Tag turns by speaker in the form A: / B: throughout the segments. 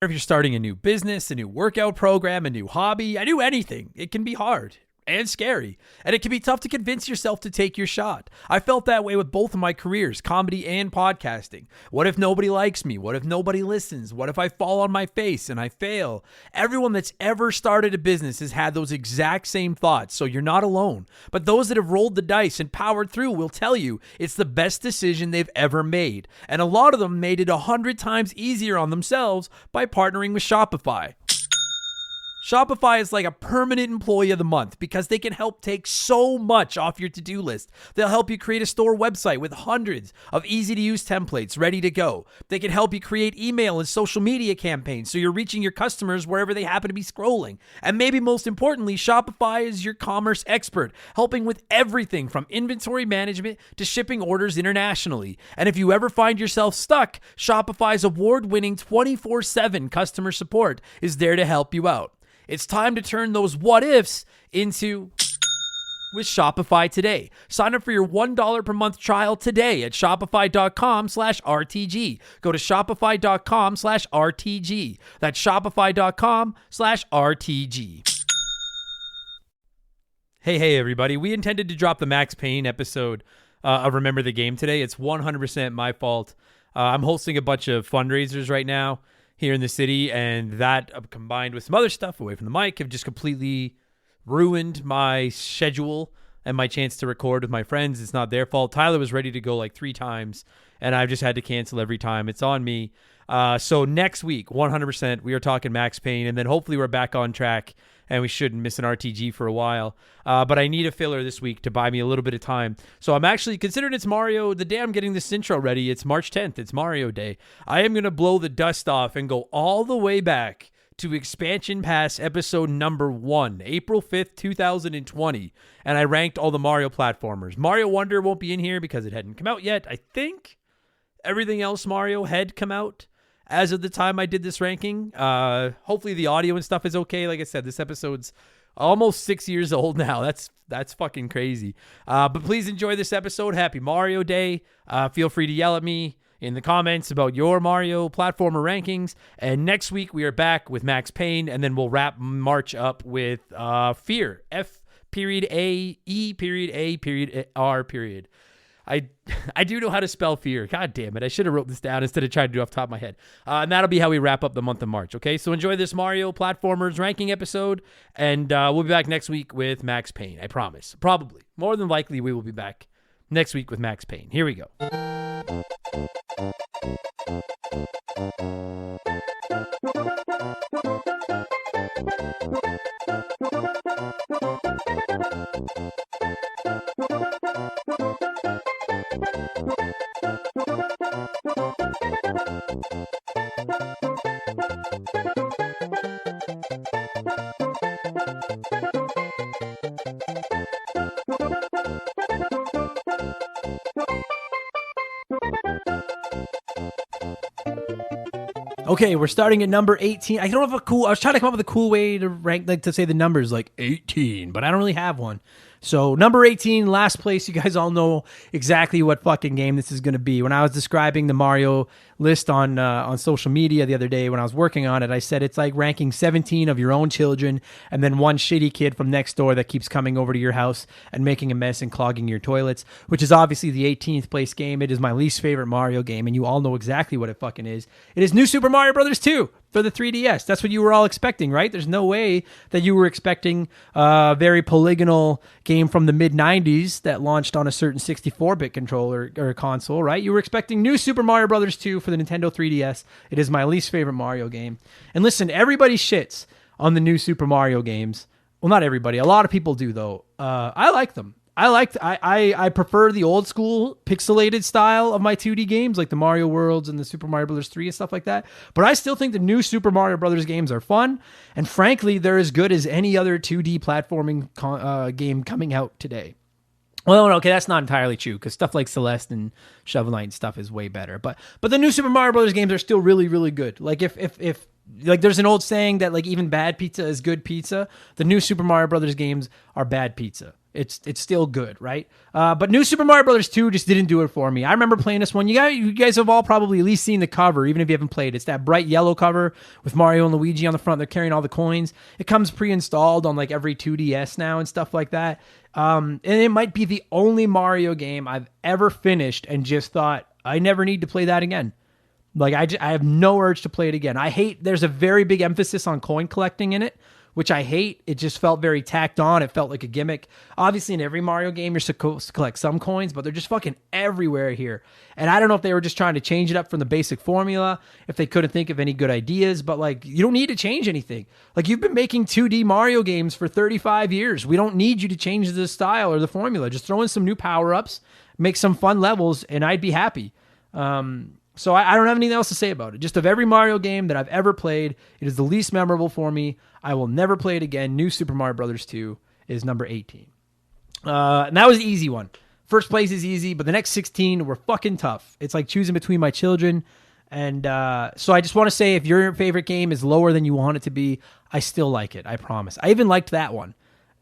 A: If you're starting a new business, a new workout program, a new hobby, I do anything, it can be hard and scary, and it can be tough to convince yourself to take your shot. I felt that way with both of my careers, comedy and podcasting. What if nobody likes me? What if nobody listens? What if I fall on my face and I fail? Everyone that's ever started a business has had those exact same thoughts, so you're not alone. But those that have rolled the dice and powered through will tell you it's the best decision they've ever made. And a lot of them made it 100 times easier on themselves by partnering with Shopify. Shopify is like a permanent employee of the month because they can help take so much off your to-do list. They'll help you create a store website with hundreds of easy-to-use templates ready to go. They can help you create email and social media campaigns so you're reaching your customers wherever they happen to be scrolling. And maybe most importantly, Shopify is your commerce expert, helping with everything from inventory management to shipping orders internationally. And if you ever find yourself stuck, Shopify's award-winning 24/7 customer support is there to help you out. It's time to turn those what ifs into with Shopify today. Sign up for your $1 per month trial today at shopify.com/RTG. Go to shopify.com/RTG. That's shopify.com/RTG. Hey, everybody. We intended to drop the Max Payne episode of Remember the Game today. It's 100% my fault. I'm hosting a bunch of fundraisers right now here in the city, and that combined with some other stuff away from the mic have just completely ruined my schedule and my chance to record with my friends. It's not their fault. Tyler was ready to go like 3 times, and I've just had to cancel every time. It's on me. So next week, 100%, we are talking Max Payne, and then hopefully we're back on track, and we shouldn't miss an RTG for a while. But I need a filler this week to buy me a little bit of time. So I'm actually, considering it's Mario, the day I'm getting this intro ready, it's March 10th. It's Mario Day. I am going to blow the dust off and go all the way back to Expansion Pass episode number 1, April 5th, 2020. And I ranked all the Mario platformers. Mario Wonder won't be in here because it hadn't come out yet. I think everything else Mario had come out as of the time I did this ranking. Hopefully the audio and stuff is okay. Like I said, this episode's almost 6 years old now. That's fucking crazy. But please enjoy this episode. Happy Mario Day. Feel free to yell at me in the comments about your Mario platformer rankings. And next week we are back with Max Payne, and then we'll wrap March up with Fear. F.E.A.R. I do know how to spell fear. God damn it. I should have wrote this down instead of trying to do it off the top of my head. And that'll be how we wrap up the month of March, okay? So enjoy this Mario Platformers ranking episode, and we'll be back next week with Max Payne, I promise. Probably. More than likely, we will be back next week with Max Payne. Here we go. Okay, we're starting at number 18. I don't have I was trying to come up with a cool way to rank, like to say the numbers, like 18, but I don't really have one. So number 18, last place. You guys all know exactly what fucking game this is going to be. When I was describing the Mario list on social media the other day when I was working on it, I said it's like ranking 17 of your own children and then one shitty kid from next door that keeps coming over to your house and making a mess and clogging your toilets, which is obviously the 18th place game. It is my least favorite Mario game, and you all know exactly what it fucking is. It is New Super Mario Bros. 2 for the 3DS. That's what you were all expecting, right? There's no way that you were expecting a very polygonal game from the mid-90s that launched on a certain 64-bit controller or console, right? You were expecting New Super Mario Bros. 2 for the Nintendo 3DS. It is my least favorite Mario game. And listen, everybody shits on the New Super Mario games. Well, not everybody. A lot of people do, though. I like them. I prefer the old school pixelated style of my 2D games, like the Mario Worlds and the Super Mario Bros. 3 and stuff like that. But I still think the new Super Mario Bros. Games are fun, and frankly, they're as good as any other 2D platforming game coming out today. Well, okay, that's not entirely true, because stuff like Celeste and Shovel Knight and stuff is way better. But the new Super Mario Bros. Games are still really, really good. Like if like there's an old saying that like even bad pizza is good pizza. The new Super Mario Bros. Games are bad pizza. it's still good, right? But New Super Mario Brothers 2 just didn't do it for me. I remember playing this one. You guys have all probably at least seen the cover, even if you haven't played. It's that bright yellow cover with Mario and Luigi on the front. They're carrying all the coins. It comes pre-installed on like every 2DS now and stuff like that. And it might be the only Mario game I've ever finished and just thought, I never need to play that again. Like, I have no urge to play it again. There's a very big emphasis on coin collecting in it, which I hate. It just felt very tacked on. It felt like a gimmick. Obviously, in every Mario game, you're supposed to collect some coins, but they're just fucking everywhere here. And I don't know if they were just trying to change it up from the basic formula, if they couldn't think of any good ideas, but like, you don't need to change anything. Like, you've been making 2D Mario games for 35 years. We don't need you to change the style or the formula. Just throw in some new power-ups, make some fun levels, and I'd be happy. So I don't have anything else to say about it. Just of every Mario game that I've ever played, it is the least memorable for me. I will never play it again. New Super Mario Brothers 2 is number 18. And that was the easy one. First place is easy, but the next 16 were fucking tough. It's like choosing between my children. And so I just want to say, if your favorite game is lower than you want it to be, I still like it. I promise. I even liked that one.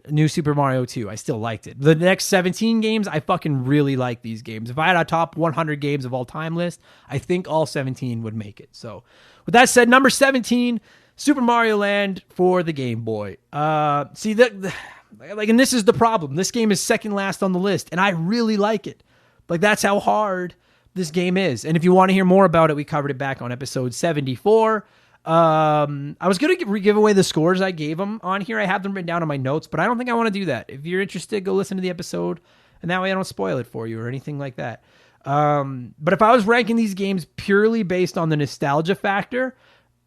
A: New Super Mario 2. I still liked it. The next 17 games, I fucking really like these games. If I had a top 100 games of all time list, I think all 17 would make it. So with that said, number 17, Super Mario Land for the Game Boy. And this is the problem. This game is second last on the list, and I really like it. Like, that's how hard this game is. And if you want to hear more about it, we covered it back on episode 74. I was going to give away the scores I gave them on here. I have them written down in my notes, but I don't think I want to do that. If you're interested, go listen to the episode, and that way I don't spoil it for you or anything like that. But if I was ranking these games purely based on the nostalgia factor,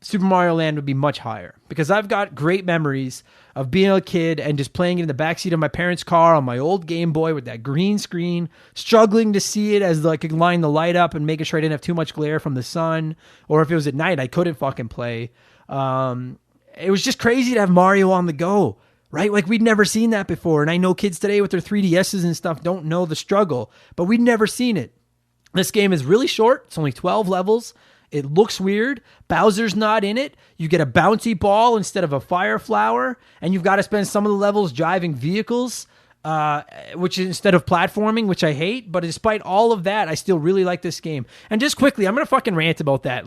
A: Super Mario Land would be much higher, because I've got great memories of being a kid and just playing it in the backseat of my parents' car on my old Game Boy with that green screen, struggling to see it as I could line the light up and making sure I didn't have too much glare from the sun, or if it was at night, I couldn't fucking play. It was just crazy to have Mario on the go, right? Like, we'd never seen that before, and I know kids today with their 3DSs and stuff don't know the struggle, but we'd never seen it. This game is really short. It's only 12 levels. It looks weird. Bowser's not in it. You get a bouncy ball instead of a fire flower, and you've got to spend some of the levels driving vehicles, which is instead of platforming, which I hate. But despite all of that, I still really like this game. And just quickly, I'm gonna fucking rant about that.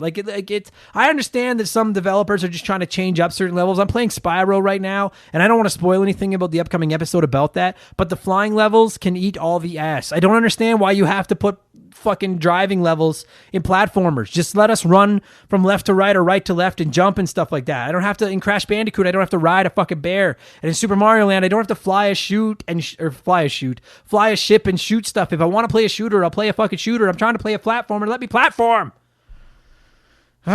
A: I understand that some developers are just trying to change up certain levels. I'm playing Spyro right now, and I don't want to spoil anything about the upcoming episode about that. But the flying levels can eat all the ass. I don't understand why you have to put fucking driving levels in platformers. Just let us run from left to right or right to left and jump and stuff like that. I don't have to, in Crash Bandicoot, I don't have to ride a fucking bear. And in Super Mario Land, I don't have to fly a ship and shoot stuff. If I want to play a shooter, I'll play a fucking shooter. I'm trying to play a platformer. Let me platform. We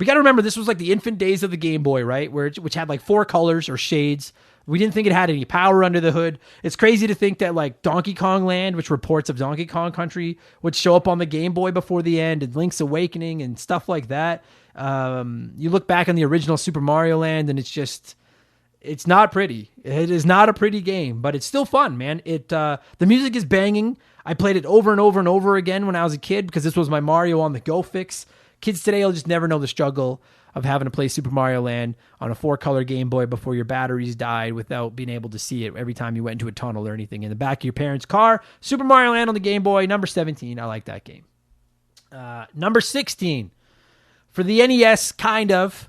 A: got to remember, this was like the infant days of the Game Boy, right? Which had like 4 colors or shades. We didn't think it had any power under the hood. It's crazy to think that like Donkey Kong Land, which reports of Donkey Kong Country, would show up on the Game Boy before the end, and Link's Awakening and stuff like that. You look back on the original Super Mario Land, and it's not pretty. It is not a pretty game, but it's still fun, man. The music is banging. I played it over and over and over again when I was a kid, because this was my Mario on the go fix. Kids today will just never know the struggle of having to play Super Mario Land on a 4-color Game Boy before your batteries died without being able to see it every time you went into a tunnel or anything in the back of your parents' car. Super Mario Land on the Game Boy, number 17. I like that game. Number 16. For the NES, kind of,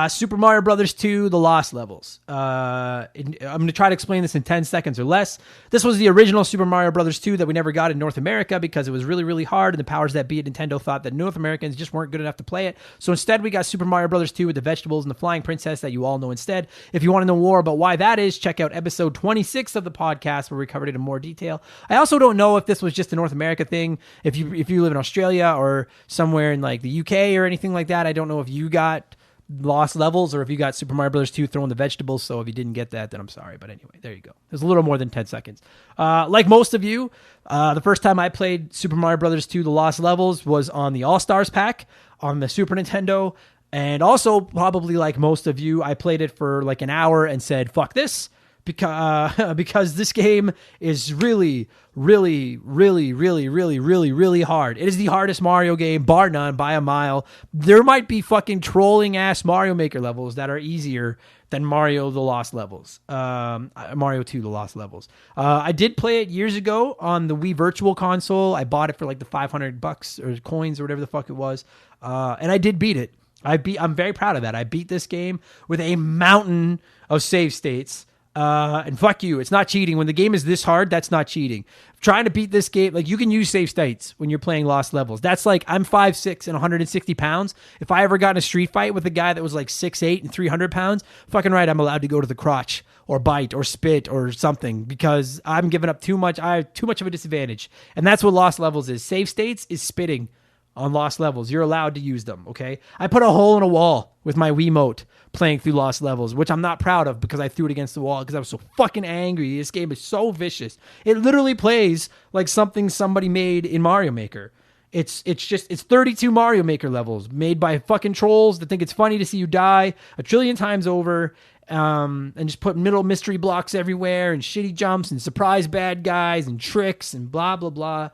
A: Super Mario Brothers 2, The Lost Levels. I'm going to try to explain this in 10 seconds or less. This was the original Super Mario Brothers 2 that we never got in North America because it was really, really hard, and the powers that be at Nintendo thought that North Americans just weren't good enough to play it. So instead, we got Super Mario Brothers 2 with the vegetables and the flying princess that you all know instead. If you want to know more about why that is, check out episode 26 of the podcast where we covered it in more detail. I also don't know if this was just a North America thing. If you live in Australia or somewhere in like the UK or anything like that, I don't know if you got Lost Levels or if you got Super Mario Brothers 2 throwing the vegetables. So if you didn't get that, then I'm sorry. But anyway, there you go. It was a little more than 10 seconds. Like most of you, the first time I played Super Mario Brothers 2 The Lost Levels was on the All-Stars pack on the Super Nintendo. And also, probably like most of you, I played it for like an hour and said, fuck this, because this game is really, really, really, really, really, really, really hard. It is the hardest Mario game, bar none, by a mile. There might be fucking trolling ass Mario Maker levels that are easier than Mario the Lost Levels. Mario 2 the Lost Levels. I did play it years ago on the Wii Virtual Console. I bought it for like the $500 or coins or whatever the fuck it was. And I did beat it. I'm very proud of that. I beat this game with a mountain of save states. And fuck you, it's not cheating. When the game is this hard, that's not cheating. Trying to beat this game, like, you can use save states when you're playing Lost Levels. That's like, I'm 5'6" and 160 pounds. If I ever got in a street fight with a guy that was like 6'8" and 300 pounds, fucking right, I'm allowed to go to the crotch or bite or spit or something, because I'm giving up too much. I have too much of a disadvantage. And that's what Lost Levels is. Save states is spitting on Lost Levels. You're allowed to use them, okay? I put a hole in a wall with my Wiimote playing through Lost Levels, which I'm not proud of because I threw it against the wall because I was so fucking angry. This game is so vicious. It literally plays like something somebody made in Mario Maker. It's 32 Mario Maker levels made by fucking trolls that think it's funny to see you die a trillion times over, and just put middle mystery blocks everywhere and shitty jumps and surprise bad guys and tricks and blah, blah, blah.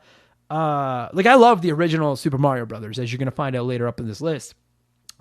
A: Like, I love the original Super Mario Brothers, as you're going to find out later up in this list.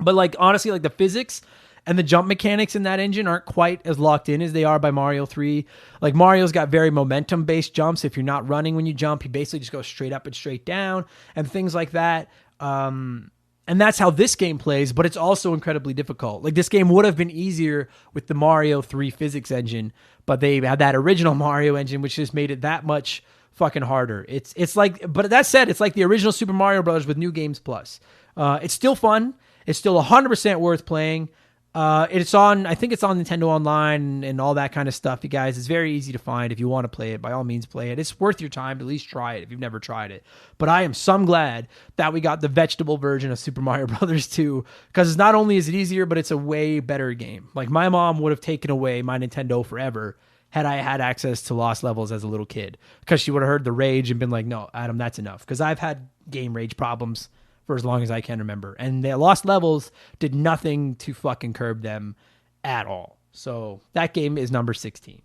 A: But like, honestly, like, the physics and the jump mechanics in that engine aren't quite as locked in as they are by Mario 3. Like, Mario's got very momentum-based jumps. If you're not running when you jump, you basically just go straight up and straight down and things like that. And that's how this game plays, but it's also incredibly difficult. Like, this game would have been easier with the Mario 3 physics engine, but they had that original Mario engine, which just made it that much fucking harder. It's like, but that said, it's like the original Super Mario Brothers with New Games Plus. It's still fun. It's still 100% worth playing. It's on, I think it's on Nintendo Online and all that kind of stuff, you guys. It's very easy to find. If you want to play it, by all means play it. It's worth your time to at least try it if you've never tried it. But I am some glad that we got the vegetable version of Super Mario Brothers 2, because not only is it easier, but it's a way better game. Like, my mom would have taken away my Nintendo forever had I had access to Lost Levels as a little kid, because she would have heard the rage and been like, no, Adam, that's enough. Because I've had game rage problems for as long as I can remember. And the Lost Levels did nothing to fucking curb them at all. So that game is number 16.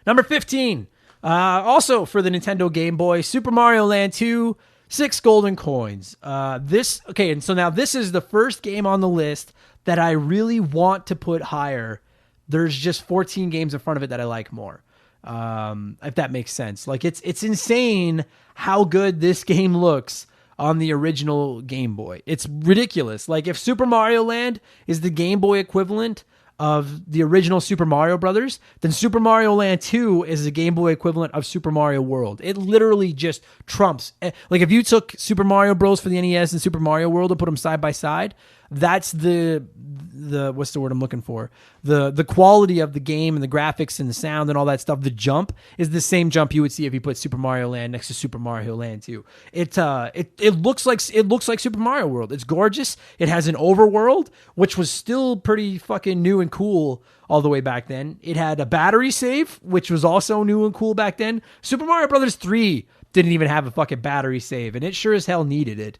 A: Number 15, also for the Nintendo Game Boy, Super Mario Land 2, 6 golden coins. And so now this is the first game on the list that I really want to put higher. There's just 14 games in front of it that I like more. If that makes sense. Like, it's insane how good this game looks on the original Game Boy. It's ridiculous. Like, if Super Mario Land is the Game Boy equivalent of the original Super Mario Brothers, then Super Mario Land 2 is the Game Boy equivalent of Super Mario World. It literally just trumps. Like, if you took Super Mario Bros. For the NES and Super Mario World and put them side by side, that's the what's the word I'm looking for? The quality of the game and the graphics and the sound and all that stuff. The jump is the same jump you would see if you put Super Mario Land next to Super Mario Land 2. It looks like Super Mario World. It's gorgeous. It has an overworld, which was still pretty fucking new and cool all the way back then. It had a battery save, which was also new and cool back then. Super Mario Brothers 3 didn't even have a fucking battery save, and it sure as hell needed it.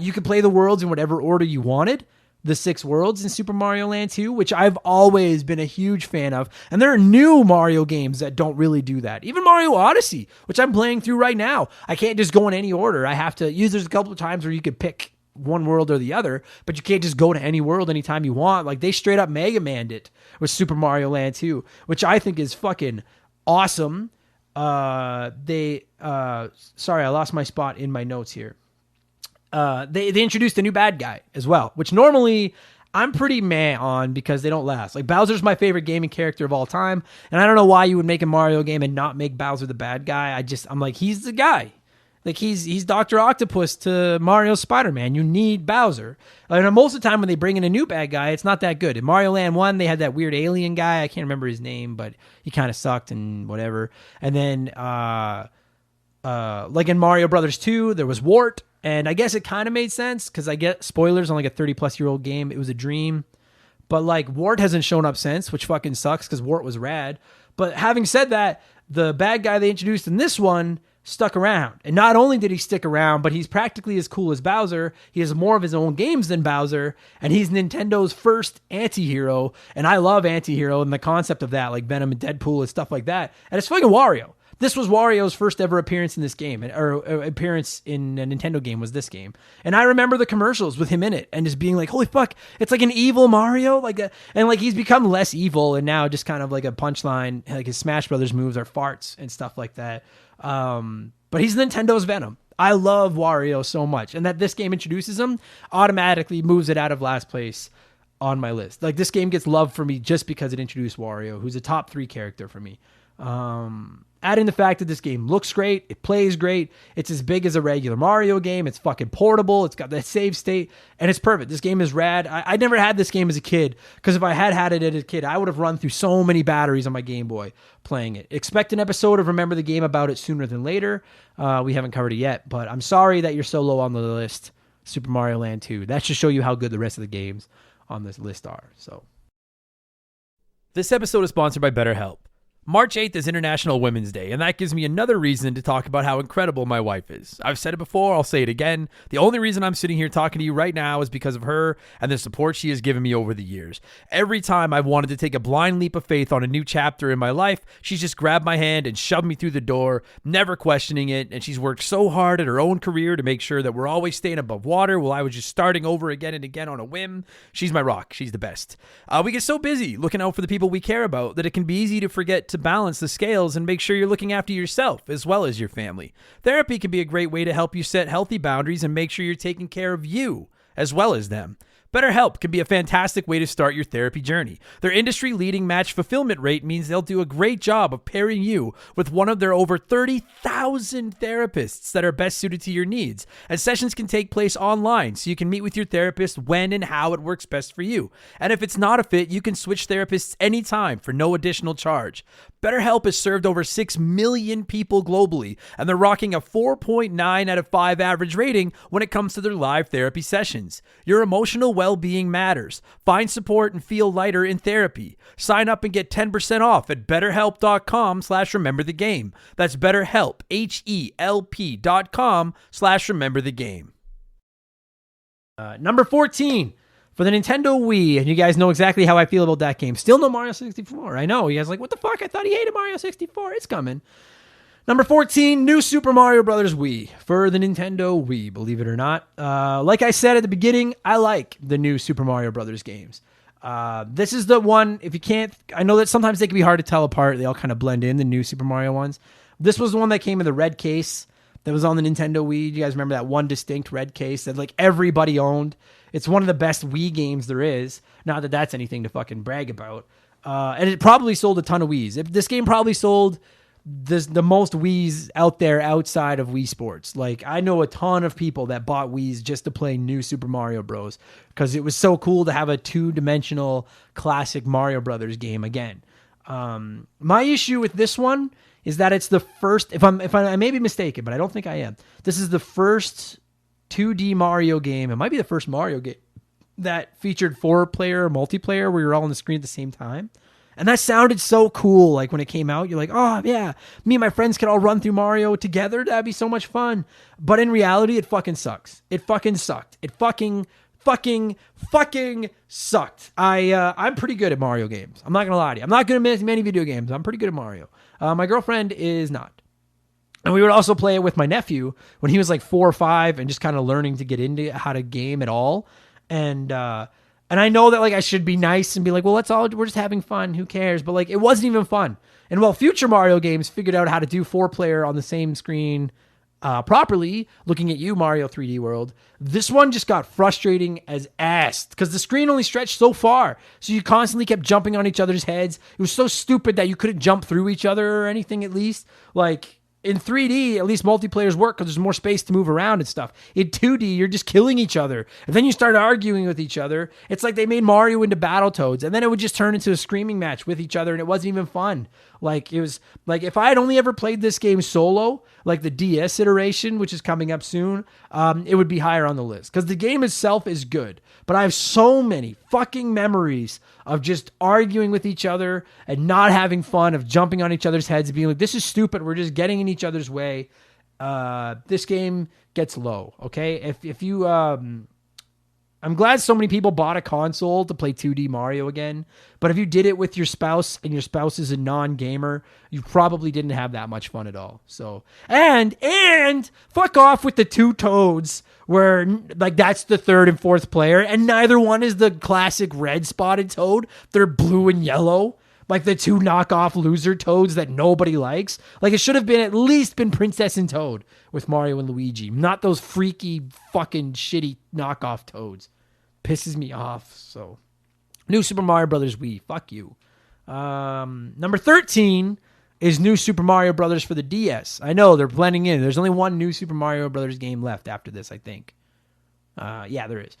A: You could play the worlds in whatever order you wanted. The 6 worlds in Super Mario Land 2, which I've always been a huge fan of. And there are new Mario games that don't really do that. Even Mario Odyssey, which I'm playing through right now. I can't just go in any order. I have to use, there's a couple of times where you could pick one world or the other, but you can't just go to any world anytime you want. Like, they straight up Mega Man'd it with Super Mario Land 2, which I think is fucking awesome. Sorry, I lost my spot in my notes here. They introduced a new bad guy as well, which normally I'm pretty meh on because they don't last. Like, Bowser's my favorite gaming character of all time, and I don't know why you would make a Mario game and not make Bowser the bad guy. I'm like, he's the guy. Like, he's Dr. Octopus to Mario's Spider-Man. You need Bowser. And most of the time when they bring in a new bad guy, it's not that good. In Mario Land 1, they had that weird alien guy. I can't remember his name, but he kind of sucked and whatever. And then, like in Mario Brothers 2, there was Wart. And I guess it kind of made sense because I get spoilers on like a 30-plus-year-old game. It was a dream. But like, Wart hasn't shown up since, which fucking sucks because Wart was rad. But having said that, the bad guy they introduced in this one stuck around. And not only did he stick around, but he's practically as cool as Bowser. He has more of his own games than Bowser, and he's Nintendo's first anti-hero. And I love anti-hero and the concept of that, like Venom and Deadpool and stuff like that. And it's fucking Wario. This was Wario's first ever appearance in this game, or appearance in a Nintendo game was this game. And I remember the commercials with him in it and just being like, holy fuck, it's like an evil Mario. And like he's become less evil and now just kind of like a punchline, like his Smash Brothers moves are farts and stuff like that. But he's Nintendo's Venom. I love Wario so much. And that this game introduces him automatically moves it out of last place on my list. Like this game gets love for me just because it introduced Wario, who's a top 3 character for me. Adding the fact that this game looks great, it plays great, it's as big as a regular Mario game, it's fucking portable, it's got that save state, and it's perfect. This game is rad. I never had this game as a kid, because if I had it as a kid, I would have run through so many batteries on my Game Boy playing it. Expect an episode of Remember the Game about it sooner than later. We haven't covered it yet, but I'm sorry that you're so low on the list, Super Mario Land 2. That should show you how good the rest of the games on this list are. So,
B: this episode is sponsored by BetterHelp. March 8th is International Women's Day, and that gives me another reason to talk about how incredible my wife is. I've said it before, I'll say it again. The only reason I'm sitting here talking to you right now is because of her and the support she has given me over the years. Every time I've wanted to take a blind leap of faith on a new chapter in my life, she's just grabbed my hand and shoved me through the door, never questioning it, and she's worked so hard at her own career to make sure that we're always staying above water while I was just starting over again and again on a whim. She's my rock. She's the best. We get so busy looking out for the people we care about that it can be easy to forget to balance the scales and make sure you're looking after yourself as well as your family. Therapy can be a great way to help you set healthy boundaries and make sure you're taking care of you as well as them. BetterHelp can be a fantastic way to start your therapy journey. Their industry-leading match fulfillment rate means they'll do a great job of pairing you with one of their over 30,000 therapists that are best suited to your needs. And sessions can take place online, so you can meet with your therapist when and how it works best for you. And if it's not a fit, you can switch therapists anytime for no additional charge. BetterHelp has served over 6 million people globally, and they're rocking a 4.9 out of 5 average rating when it comes to their live therapy sessions. Your emotional well-being matters. Find support and feel lighter in therapy. Sign up and get 10% off at betterhelp.com/rememberthegame. That's BetterHelp, HELP.com/rememberthegame.
A: Number 14 for the Nintendo Wii, and you guys know exactly how I feel about that game. Still no Mario 64. I know. You guys are like, what the fuck? I thought he hated Mario 64. It's coming. Number 14, New Super Mario Bros. Wii for the Nintendo Wii, believe it or not. Like I said at the beginning, I like the new Super Mario Bros. Games. This is the one, if you can't, I know that sometimes they can be hard to tell apart. They all kind of blend in, the new Super Mario ones. This was the one that came in the red case that was on the Nintendo Wii. You guys remember that one distinct red case that like everybody owned? It's one of the best Wii games there is. Not that that's anything to fucking brag about. And it probably sold a ton of Wiis. This game probably sold the most Wiis out there outside of Wii Sports. Like, I know a ton of people that bought Wiis just to play new Super Mario Bros. Because it was so cool to have a 2-dimensional classic Mario Brothers game again. My issue with this one is that it's the first, if I may be mistaken, but I don't think I am. This is the first 2D Mario game. It might be the first Mario game that featured 4-player multiplayer where you're all on the screen at the same time. And that sounded so cool. Like when it came out, you're like, oh yeah, me and my friends could all run through Mario together. That'd be so much fun. But in reality, it fucking sucks. It fucking sucked. It fucking sucked. I'm pretty good at Mario games. I'm not gonna lie to you. I'm not good at many video games. I'm pretty good at Mario. My girlfriend is not. And we would also play it with my nephew when he was like 4 or 5 and just kind of learning to get into how to game at all. And I know that like I should be nice and be like, well, we're just having fun. Who cares? But like, it wasn't even fun. And while future Mario games figured out how to do 4-player on the same screen properly, looking at you, Mario 3D World, this one just got frustrating as ass because the screen only stretched so far. So you constantly kept jumping on each other's heads. It was so stupid that you couldn't jump through each other or anything at least. Like, in 3D, at least multiplayers work because there's more space to move around and stuff. In 2D, you're just killing each other. And then you start arguing with each other. It's like they made Mario into Battletoads. And then it would just turn into a screaming match with each other. And it wasn't even fun. Like, it was like if I had only ever played this game solo, like the DS iteration, which is coming up soon, it would be higher on the list. Because the game itself is good. But I have so many fucking memories of just arguing with each other and not having fun, of jumping on each other's heads and being like, this is stupid. We're just getting in each other's way. this game gets low. Okay, if you I'm glad so many people bought a console to play 2D Mario again, but if you did it with your spouse and your spouse is a non-gamer, you probably didn't have that much fun at all. So, and fuck off with the two Toads where like that's the third and fourth player and neither one is the classic red spotted Toad. They're blue and yellow. Like the two knockoff loser Toads that nobody likes. Like it should have been at least been Princess and Toad with Mario and Luigi. Not those freaky fucking shitty knockoff Toads. Pisses me off. So, New Super Mario Brothers Wii. Fuck you. Number 13 is New Super Mario Brothers for the DS. I know, they're blending in. There's only one New Super Mario Brothers game left after this, I think. Yeah, there is.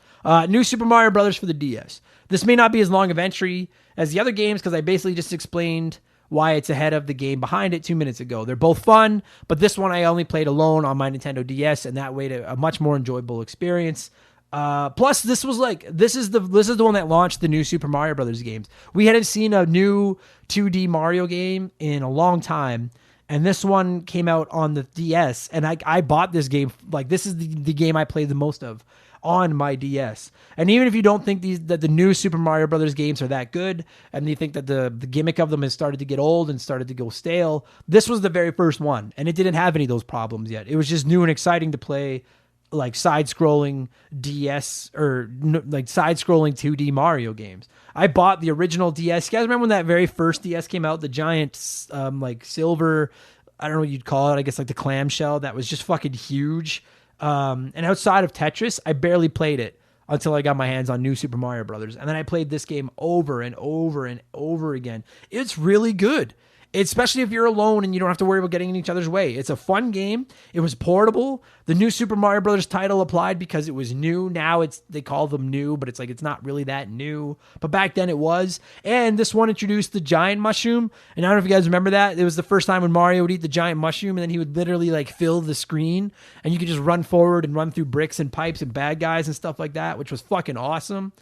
A: New Super Mario Brothers for the DS. This may not be as long of entry as the other games because I basically just explained why it's ahead of the game behind it 2 minutes ago. They're both fun, but this one I only played alone on my Nintendo DS, and that way to a much more enjoyable experience. Plus, this is the one that launched the New Super Mario Brothers games. We hadn't seen a new 2D Mario game in a long time. And this one came out on the DS, and I bought this game. Like, this is the game I played the most of on my DS. And even if you don't think that the new Super Mario Brothers games are that good, and you think that the gimmick of them has started to get old and started to go stale, this was the very first one, and it didn't have any of those problems yet. It was just new and exciting to play, like side-scrolling DS or like side-scrolling 2D Mario games. I bought the original DS. You guys remember when that very first DS came out? The giant, like silver, I don't know what you'd call it. I guess like the clamshell that was just fucking huge. And outside of Tetris, I barely played it until I got my hands on New Super Mario Brothers. And then I played this game over and over and over again. It's really good. Especially if you're alone and you don't have to worry about getting in each other's way. It's a fun game. It was portable. The new Super Mario Brothers title applied because it was new. Now they call them new, but it's like it's not really that new. But back then it was. And this one introduced the giant mushroom. And I don't know if you guys remember that. It was the first time when Mario would eat the giant mushroom and then he would literally like fill the screen and you could just run forward and run through bricks and pipes and bad guys and stuff like that, which was fucking awesome.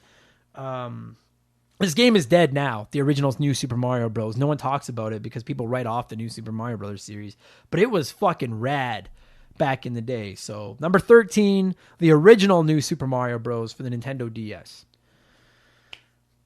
A: This game is dead now, the original New Super Mario Bros. No one talks about it because people write off the New Super Mario Brothers series. But it was fucking rad back in the day. So, number 13, the original New Super Mario Bros. For the Nintendo DS.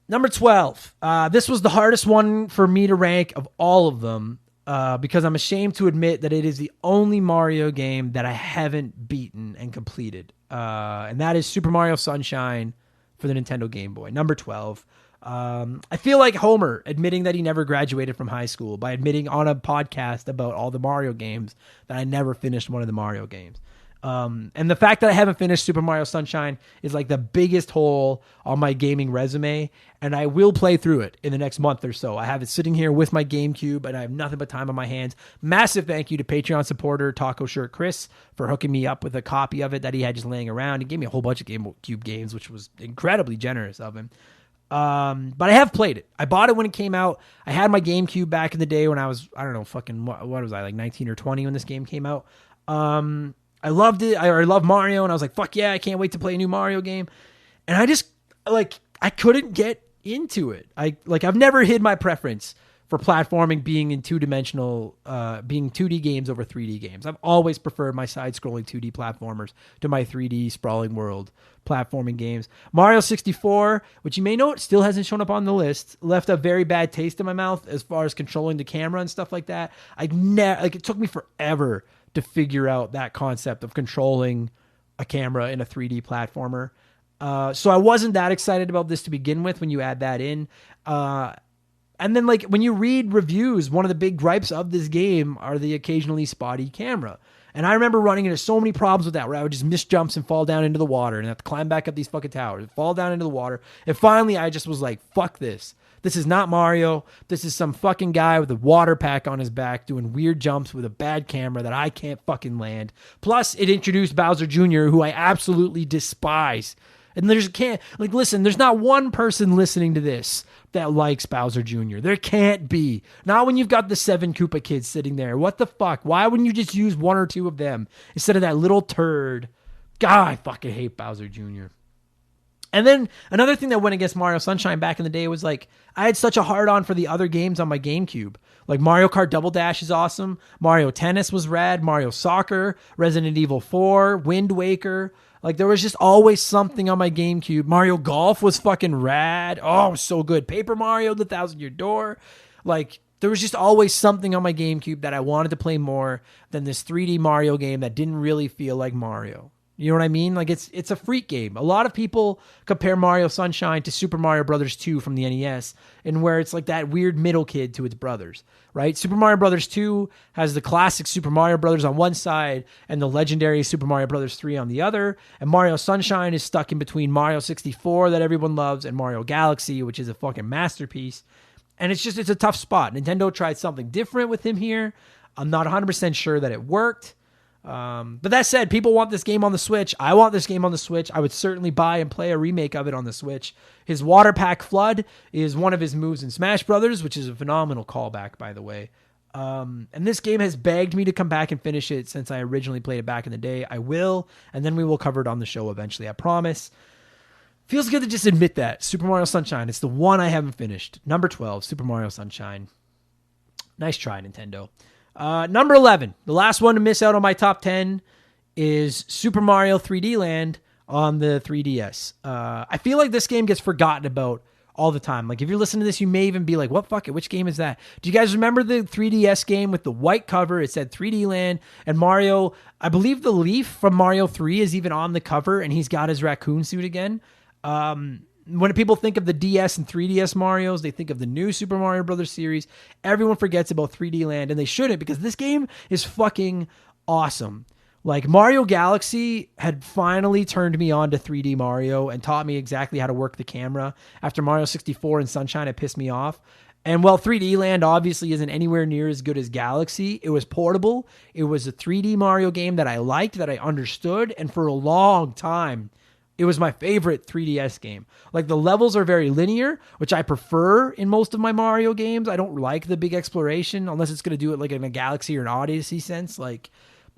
A: Number 12. This was the hardest one for me to rank of all of them because I'm ashamed to admit that it is the only Mario game that I haven't beaten and completed. And that is Super Mario Sunshine for the Nintendo Game Boy. Number 12. I feel like Homer admitting that he never graduated from high school by admitting on a podcast about all the Mario games that I never finished one of the Mario games. And the fact that I haven't finished Super Mario Sunshine is like the biggest hole on my gaming resume, and I will play through it in the next month or so. I have it sitting here with my GameCube, and I have nothing but time on my hands. Massive thank you to Patreon supporter Taco Shirt Chris for hooking me up with a copy of it that he had just laying around. He gave me a whole bunch of GameCube games, which was incredibly generous of him. But I have played it. I bought it when it came out. I had my GameCube back in the day when I was, I don't know, fucking, what was I, like 19 or 20 when this game came out. I loved it. I love Mario, and I was like, fuck yeah, I can't wait to play a new Mario game. And I just, like, I couldn't get into it. I've never hid my preference for platforming being in two-dimensional, being 2D games over 3D games. I've always preferred my side-scrolling 2D platformers to my 3D sprawling world platforming games. Mario 64, which you may note still hasn't shown up on the list, left a very bad taste in my mouth as far as controlling the camera and stuff like that. It took me forever to figure out that concept of controlling a camera in a 3D platformer. So I wasn't that excited about this to begin with when you add that in. And then, like, when you read reviews, one of the big gripes of this game are the occasionally spotty camera. And I remember running into so many problems with that, where I would just miss jumps and fall down into the water and have to climb back up these fucking towers, fall down into the water. And finally, I just was like, fuck this. This is not Mario. This is some fucking guy with a water pack on his back doing weird jumps with a bad camera that I can't fucking land. Plus, it introduced Bowser Jr., who I absolutely despise. And listen, there's not one person listening to this that likes Bowser Jr. There can't be. Not when you've got the 7 Koopa kids sitting there. What the fuck? Why wouldn't you just use 1 or 2 of them instead of that little turd? God, I fucking hate Bowser Jr. And then another thing that went against Mario Sunshine back in the day was like, I had such a hard on for the other games on my GameCube. Like Mario Kart Double Dash is awesome. Mario Tennis was rad. Mario Soccer, Resident Evil 4, Wind Waker. Like there was just always something on my GameCube. Mario Golf was fucking rad. Oh, it was so good. Paper Mario, The Thousand Year Door. Like there was just always something on my GameCube that I wanted to play more than this 3D Mario game that didn't really feel like Mario. You know what I mean? Like it's a freak game. A lot of people compare Mario Sunshine to Super Mario Brothers 2 from the NES, and where it's like that weird middle kid to its brothers, right? Super Mario Brothers 2 has the classic Super Mario Brothers on one side and the legendary Super Mario Brothers 3 on the other, and Mario Sunshine is stuck in between Mario 64 that everyone loves and Mario Galaxy, which is a fucking masterpiece. And it's a tough spot. Nintendo tried something different with him here. I'm not 100% sure that it worked. But that said, people want this game on the Switch. I want this game on the Switch. I would certainly buy and play a remake of it on the Switch. His Water Pack Flood is one of his moves in Smash Brothers, which is a phenomenal callback, by the way. And this game has begged me to come back and finish it since I originally played it back in the day. I will, and then we will cover it on the show eventually, I promise. Feels good to just admit that. Super Mario Sunshine, it's the one I haven't finished. Number 12, Super Mario Sunshine. Nice try, Nintendo. Number 11, the last one to miss out on my top 10 is Super Mario 3D Land on the 3DS. I feel like this game gets forgotten about all the time. Like if you're listening to this, you may even be like, what, fuck it, which game is that? Do you guys remember the 3DS game with the white cover? It said 3D Land, and Mario, I believe the leaf from Mario 3 is even on the cover, and he's got his raccoon suit again. When people think of the DS and 3DS Marios, they think of the new Super Mario Brothers series. Everyone forgets about 3D Land, and they shouldn't, because this game is fucking awesome. Like Mario Galaxy had finally turned me on to 3D Mario and taught me exactly how to work the camera. After Mario 64 and Sunshine had pissed me off. And while 3D Land obviously isn't anywhere near as good as Galaxy, it was portable. It was a 3D Mario game that I liked, that I understood, and for a long time, it was my favorite 3DS game. Like the levels are very linear, which I prefer in most of my Mario games. I don't like the big exploration unless it's going to do it like in a Galaxy or an Odyssey sense. Like,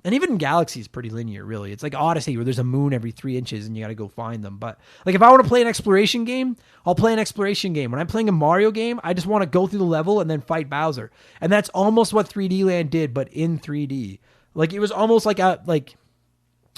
A: and even in Galaxy is pretty linear, really. It's like Odyssey where there's a moon every 3 inches and you got to go find them. But like if I want to play an exploration game, I'll play an exploration game. When I'm playing a Mario game, I just want to go through the level and then fight Bowser. And that's almost what 3D Land did, but in 3D. Like it was almost like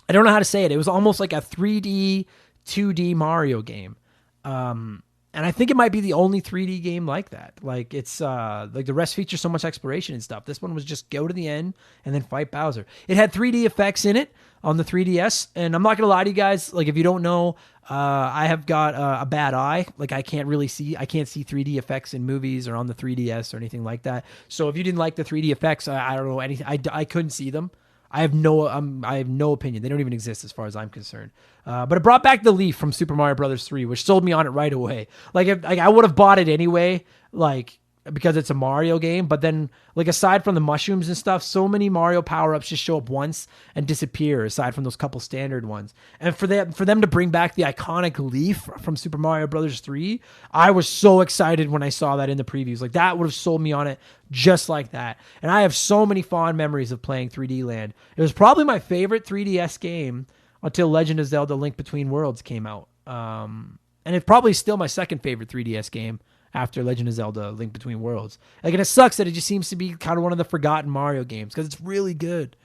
A: I don't know how to say it. It was almost like a 3D, 2D Mario game. And I think it might be the only 3D game like that. Like it's like the rest features so much exploration and stuff. This one was just go to the end and then fight Bowser. It had 3D effects in it on the 3DS. And I'm not going to lie to you guys. Like if you don't know, I have got a bad eye. Like I can't see 3D effects in movies or on the 3DS or anything like that. So if you didn't like the 3D effects, I don't know anything. I couldn't see them. I have no opinion. They don't even exist as far as I'm concerned. But it brought back the leaf from Super Mario Brothers 3, which sold me on it right away. Like I would have bought it anyway, like because it's a Mario game. But then, like aside from the mushrooms and stuff, so many Mario power-ups just show up once and disappear. Aside from those couple standard ones, and for them to bring back the iconic leaf from Super Mario Brothers 3, I was so excited when I saw that in the previews. Like that would have sold me on it just like that. And I have so many fond memories of playing 3D Land. It was probably my favorite 3DS game until Legend of Zelda: Link Between Worlds came out. And it's probably still my second favorite 3DS game after Legend of Zelda: Link Between Worlds. Like, and it sucks that it just seems to be kind of one of the forgotten Mario games because it's really good.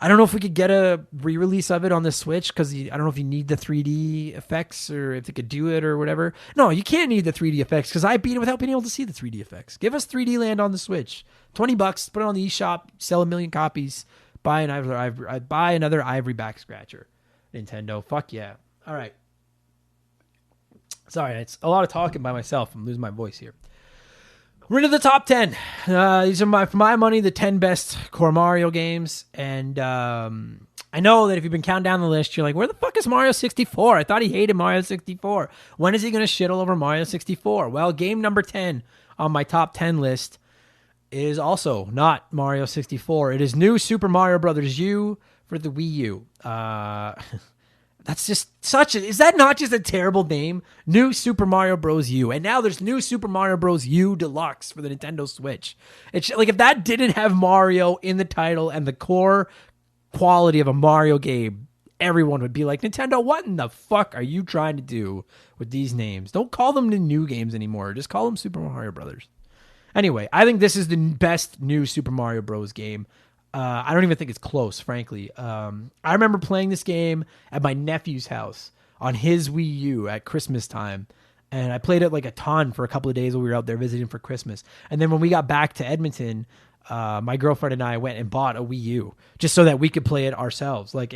A: I don't know if we could get a re-release of it on the Switch because I don't know if you need the 3D effects or if they could do it or whatever. No, you can't need the 3D effects because I beat it without being able to see the 3D effects. Give us 3D Land on the Switch. $20, put it on the eShop, sell 1 million copies, buy another ivory back scratcher. Nintendo, fuck yeah. All right. Sorry, it's a lot of talking by myself. I'm losing my voice here. We're into the top 10. These are for my money, the 10 best core Mario games. And I know that if you've been counting down the list, you're like, where the fuck is Mario 64? I thought he hated Mario 64. When is he going to shit all over Mario 64? Well, game number 10 on my top 10 list is also not Mario 64. It is New Super Mario Brothers U for the Wii U. That's just is that not just a terrible name? New Super Mario Bros. U. And now there's New Super Mario Bros. U Deluxe for the Nintendo Switch. It's like if that didn't have Mario in the title and the core quality of a Mario game, everyone would be like, Nintendo, what in the fuck are you trying to do with these names? Don't call them the new games anymore. Just call them Super Mario Brothers. Anyway, I think this is the best new Super Mario Bros. Game. I don't even think it's close, frankly. I remember playing this game at my nephew's house on his Wii U at Christmas time. And I played it like a ton for a couple of days while we were out there visiting for Christmas. And then when we got back to Edmonton, my girlfriend and I went and bought a Wii U just so that we could play it ourselves. Like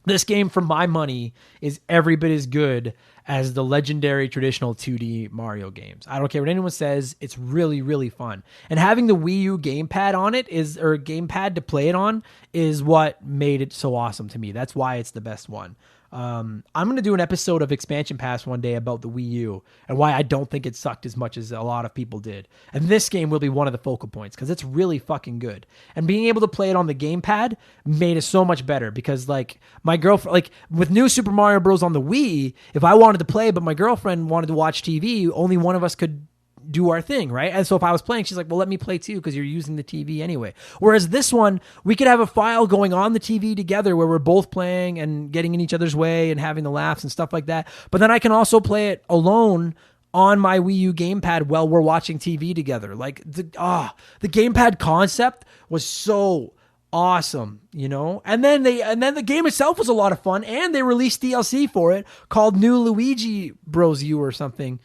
A: this game, for my money, is every bit as good as the legendary traditional 2D Mario games. I don't care what anyone says. It's really, really fun. And having the Wii U gamepad on it or gamepad to play it on is what made it so awesome to me. That's why it's the best one. I'm going to do an episode of Expansion Pass one day about the Wii U and why I don't think it sucked as much as a lot of people did. And this game will be one of the focal points because it's really fucking good. And being able to play it on the gamepad made it so much better because like my girlfriend, like with new Super Mario Bros. On the Wii, if I wanted to play but my girlfriend wanted to watch TV, only one of us could do our thing, right? And so if I was playing, she's like, well, let me play too because you're using the TV anyway. Whereas this one, we could have a file going on the TV together where we're both playing and getting in each other's way and having the laughs and stuff like that. But then I can also play it alone on my Wii U gamepad while we're watching TV together. Like the gamepad concept was so awesome, you know? And then the game itself was a lot of fun, and they released DLC for it called New Luigi Bros. U or something.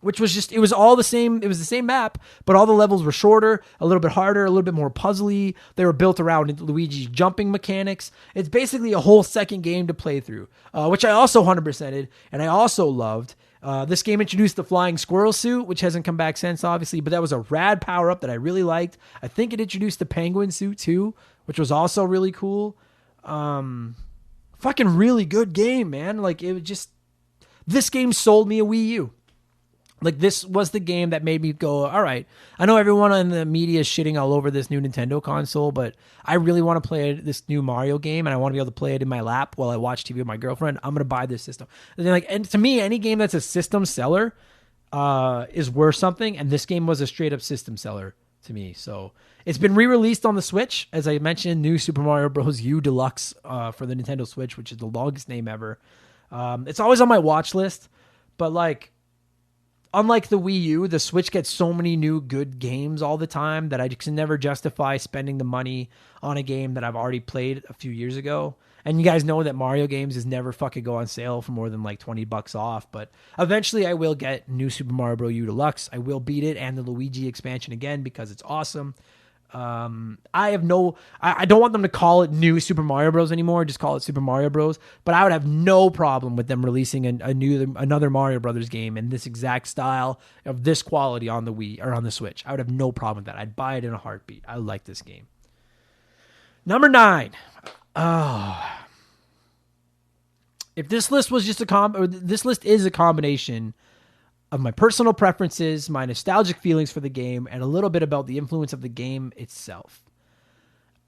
A: Which was just, it was all the same. It was the same map, but all the levels were shorter, a little bit harder, a little bit more puzzly. They were built around Luigi's jumping mechanics. It's basically a whole second game to play through, which I also 100%ed and I also loved. This game introduced the flying squirrel suit, which hasn't come back since, obviously, but that was a rad power up that I really liked. I think it introduced the penguin suit too, which was also really cool. Fucking really good game, man. Like it was just, this game sold me a Wii U. Like, this was the game that made me go, all right, I know everyone in the media is shitting all over this new Nintendo console, but I really want to play this new Mario game, and I want to be able to play it in my lap while I watch TV with my girlfriend. I'm going to buy this system. And to me, any game that's a system seller is worth something, and this game was a straight-up system seller to me. So it's been re-released on the Switch. As I mentioned, New Super Mario Bros. U Deluxe for the Nintendo Switch, which is the longest name ever. It's always on my watch list, but like, unlike the Wii U, the Switch gets so many new good games all the time that I can never justify spending the money on a game that I've already played a few years ago. And you guys know that Mario games is never fucking go on sale for more than like $20 off. But eventually I will get New Super Mario Bros. U Deluxe. I will beat it and the Luigi expansion again because it's awesome. I don't want them to call it New Super Mario Bros. Anymore. Just call it Super Mario Bros. But I would have no problem with them releasing another Mario Brothers game in this exact style of this quality on the Wii or on the Switch. I would have no problem with that. I'd buy it in a heartbeat. I like this game. Number 9. Oh, if this list was just this list is a combination of my personal preferences, my nostalgic feelings for the game, and a little bit about the influence of the game itself.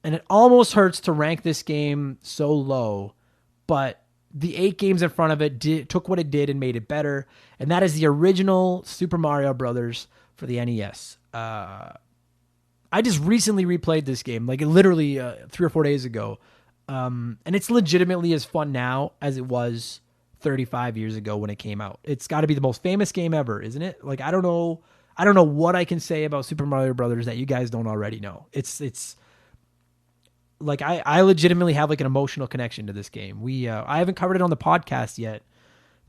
A: And it almost hurts to rank this game so low, but the 8 games in front of it took what it did and made it better, and that is the original Super Mario Brothers for the NES. I just recently replayed this game, like literally 3 or 4 days ago, and it's legitimately as fun now as it was 35 years ago when it came out. It's got to be the most famous game ever, isn't it? Like I don't know what I can say about Super Mario Brothers that you guys don't already know. It's like I legitimately have like an emotional connection to this game. I haven't covered it on the podcast yet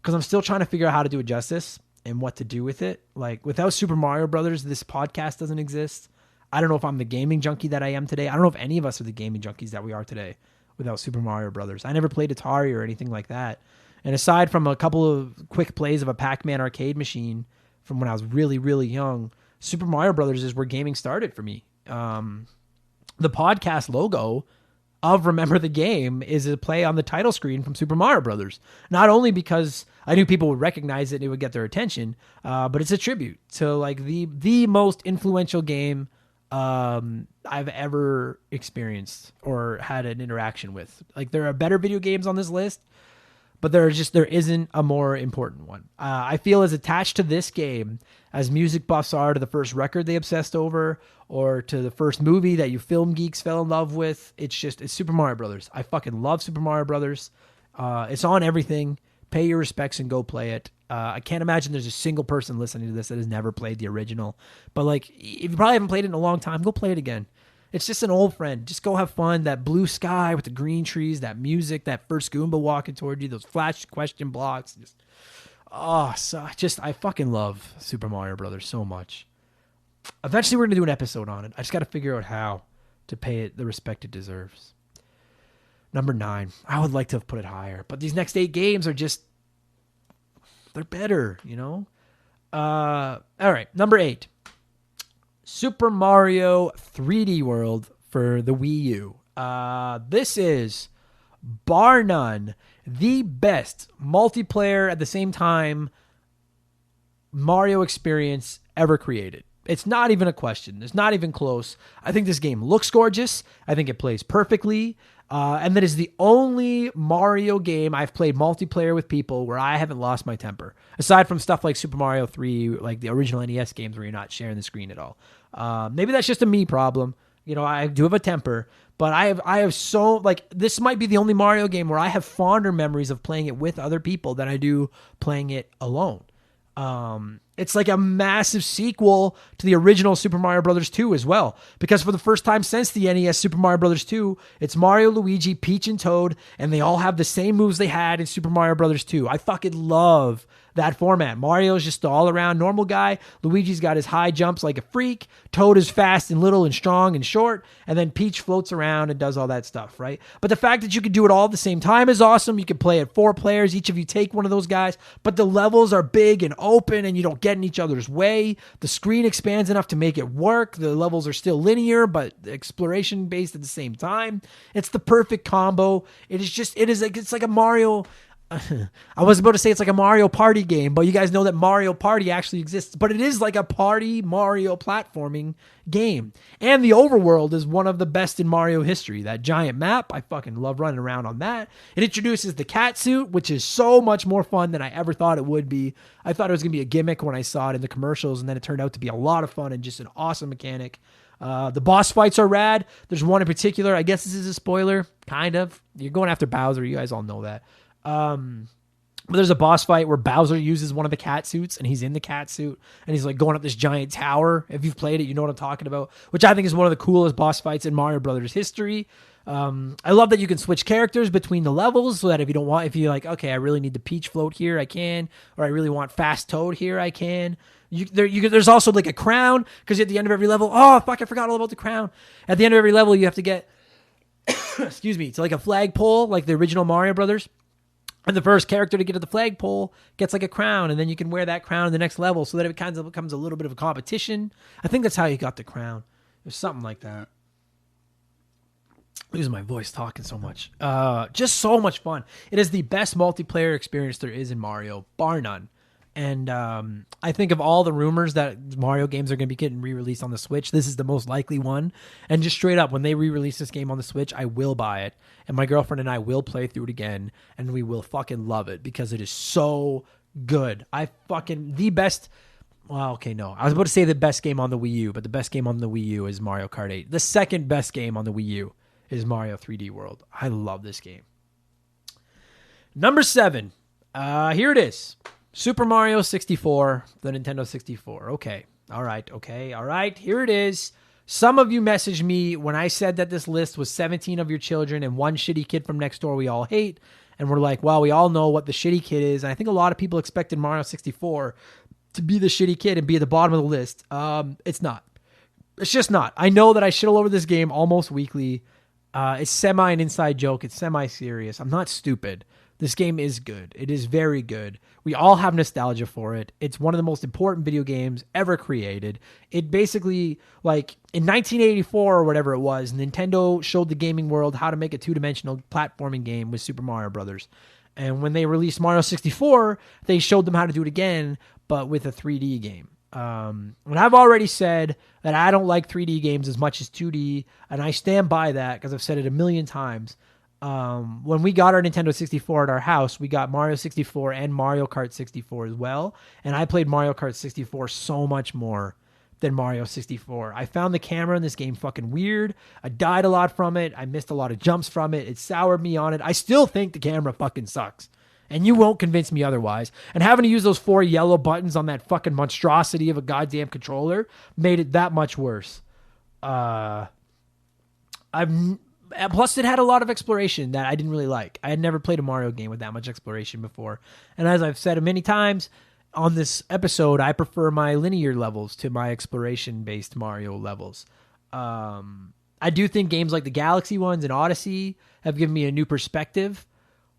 A: because I'm still trying to figure out how to do it justice and what to do with it. Like without Super Mario Brothers, this podcast doesn't exist. I don't know if I'm the gaming junkie that I am today. I don't know if any of us are the gaming junkies that we are today without Super Mario Brothers. I never played Atari or anything like that. And aside from a couple of quick plays of a Pac-Man arcade machine from when I was really, really young, Super Mario Brothers is where gaming started for me. The podcast logo of Remember the Game is a play on the title screen from Super Mario Brothers. Not only because I knew people would recognize it and it would get their attention, but it's a tribute to like the most influential game I've ever experienced or had an interaction with. Like there are better video games on this list, but there isn't a more important one. I feel as attached to this game as music buffs are to the first record they obsessed over, or to the first movie that you film geeks fell in love with. It's Super Mario Brothers. I fucking love Super Mario Brothers. It's on everything. Pay your respects and go play it. I can't imagine there's a single person listening to this that has never played the original. But like, if you probably haven't played it in a long time, go play it again. It's just an old friend. Just go have fun. That blue sky with the green trees, that music, that first Goomba walking toward you, those flash question blocks. I fucking love Super Mario Brothers so much. Eventually, we're gonna do an episode on it. I just got to figure out how to pay it the respect it deserves. Number 9. I would like to have put it higher, but these next 8 games are just, they're better, you know? All right, number 8. Super Mario 3D World for the Wii U. This is, bar none, the best multiplayer at the same time Mario experience ever created. It's not even a question. It's not even close. I think this game looks gorgeous. I think it plays perfectly. And that is the only Mario game I've played multiplayer with people where I haven't lost my temper. Aside from stuff like Super Mario 3, like the original NES games where you're not sharing the screen at all. Maybe that's just a me problem. You know, I do have a temper, but I have so, like, this might be the only Mario game where I have fonder memories of playing it with other people than I do playing it alone. It's like a massive sequel to the original Super Mario Bros. 2 as well. Because for the first time since the NES Super Mario Bros. 2, it's Mario, Luigi, Peach, and Toad, and they all have the same moves they had in Super Mario Bros. 2. I fucking love that format. Mario's just the all-around normal guy. Luigi's got his high jumps like a freak. Toad is fast and little and strong and short. And then Peach floats around and does all that stuff, right? But the fact that you can do it all at the same time is awesome. You can play at 4 players. Each of you take one of those guys. But the levels are big and open and you don't get in each other's way. The screen expands enough to make it work. The levels are still linear, but exploration-based at the same time. It's the perfect combo. It's like a Mario... I was about to say it's like a Mario Party game, but you guys know that Mario Party actually exists. But it is like a party Mario platforming game. And the overworld is one of the best in Mario history. That giant map, I fucking love running around on that. It introduces the cat suit, which is so much more fun than I ever thought it would be. I thought it was going to be a gimmick when I saw it in the commercials, and then it turned out to be a lot of fun and just an awesome mechanic. The boss fights are rad. There's one in particular. I guess this is a spoiler, kind of. You're going after Bowser. You guys all know that. But there's a boss fight where Bowser uses one of the cat suits and he's in the cat suit and he's like going up this giant tower. If you've played it, you know what I'm talking about, which I think is one of the coolest boss fights in Mario Brothers history. I love that you can switch characters between the levels so that if you're like, okay, I really need the Peach float here, I can, or I really want Fast Toad here, I can. There's also like a crown, because at the end of every level, oh fuck, I forgot all about the crown. At the end of every level, you have to get, excuse me, it's like a flagpole, like the original Mario Brothers. And the first character to get to the flagpole gets like a crown, and then you can wear that crown in the next level so that it kind of becomes a little bit of a competition. I think that's how you got the crown. There's something like that. Losing my voice talking so much. Just so much fun. It is the best multiplayer experience there is in Mario, bar none. And I think of all the rumors that Mario games are going to be getting re-released on the Switch, this is the most likely one. And just straight up, when they re-release this game on the Switch, I will buy it. And my girlfriend and I will play through it again. And we will fucking love it because it is so good. The best... Well, okay, no. I was about to say the best game on the Wii U, but the best game on the Wii U is Mario Kart 8. The second best game on the Wii U is Mario 3D World. I love this game. Number 7. Here it is. Super Mario 64, the Nintendo 64. Okay. All right. Here it is. Some of you messaged me when I said that this list was 17 of your children and one shitty kid from next door we all hate. And we're like, well, we all know what the shitty kid is. And I think a lot of people expected Mario 64 to be the shitty kid and be at the bottom of the list. It's not. It's just not. I know that I shit all over this game almost weekly. It's semi an inside joke. It's semi-serious. I'm not stupid. This game is good. It is very good. We all have nostalgia for it. It's one of the most important video games ever created. It basically, like, in 1984 or whatever it was, Nintendo showed the gaming world how to make a two-dimensional platforming game with Super Mario Brothers. And when they released Mario 64, they showed them how to do it again, but with a 3D game. And I've already said that I don't like 3D games as much as 2D, and I stand by that because I've said it a million times. When we got our Nintendo 64 at our house, we got Mario 64 and Mario Kart 64 as well. And I played Mario Kart 64 so much more than Mario 64. I found the camera in this game fucking weird. I died a lot from it. I missed a lot of jumps from it. It soured me on it. I still think the camera fucking sucks. And you won't convince me otherwise. And having to use those 4 yellow buttons on that fucking monstrosity of a goddamn controller made it that much worse. Plus, it had a lot of exploration that I didn't really like. I had never played a Mario game with that much exploration before. And as I've said many times on this episode, I prefer my linear levels to my exploration-based Mario levels. I do think games like the Galaxy ones and Odyssey have given me a new perspective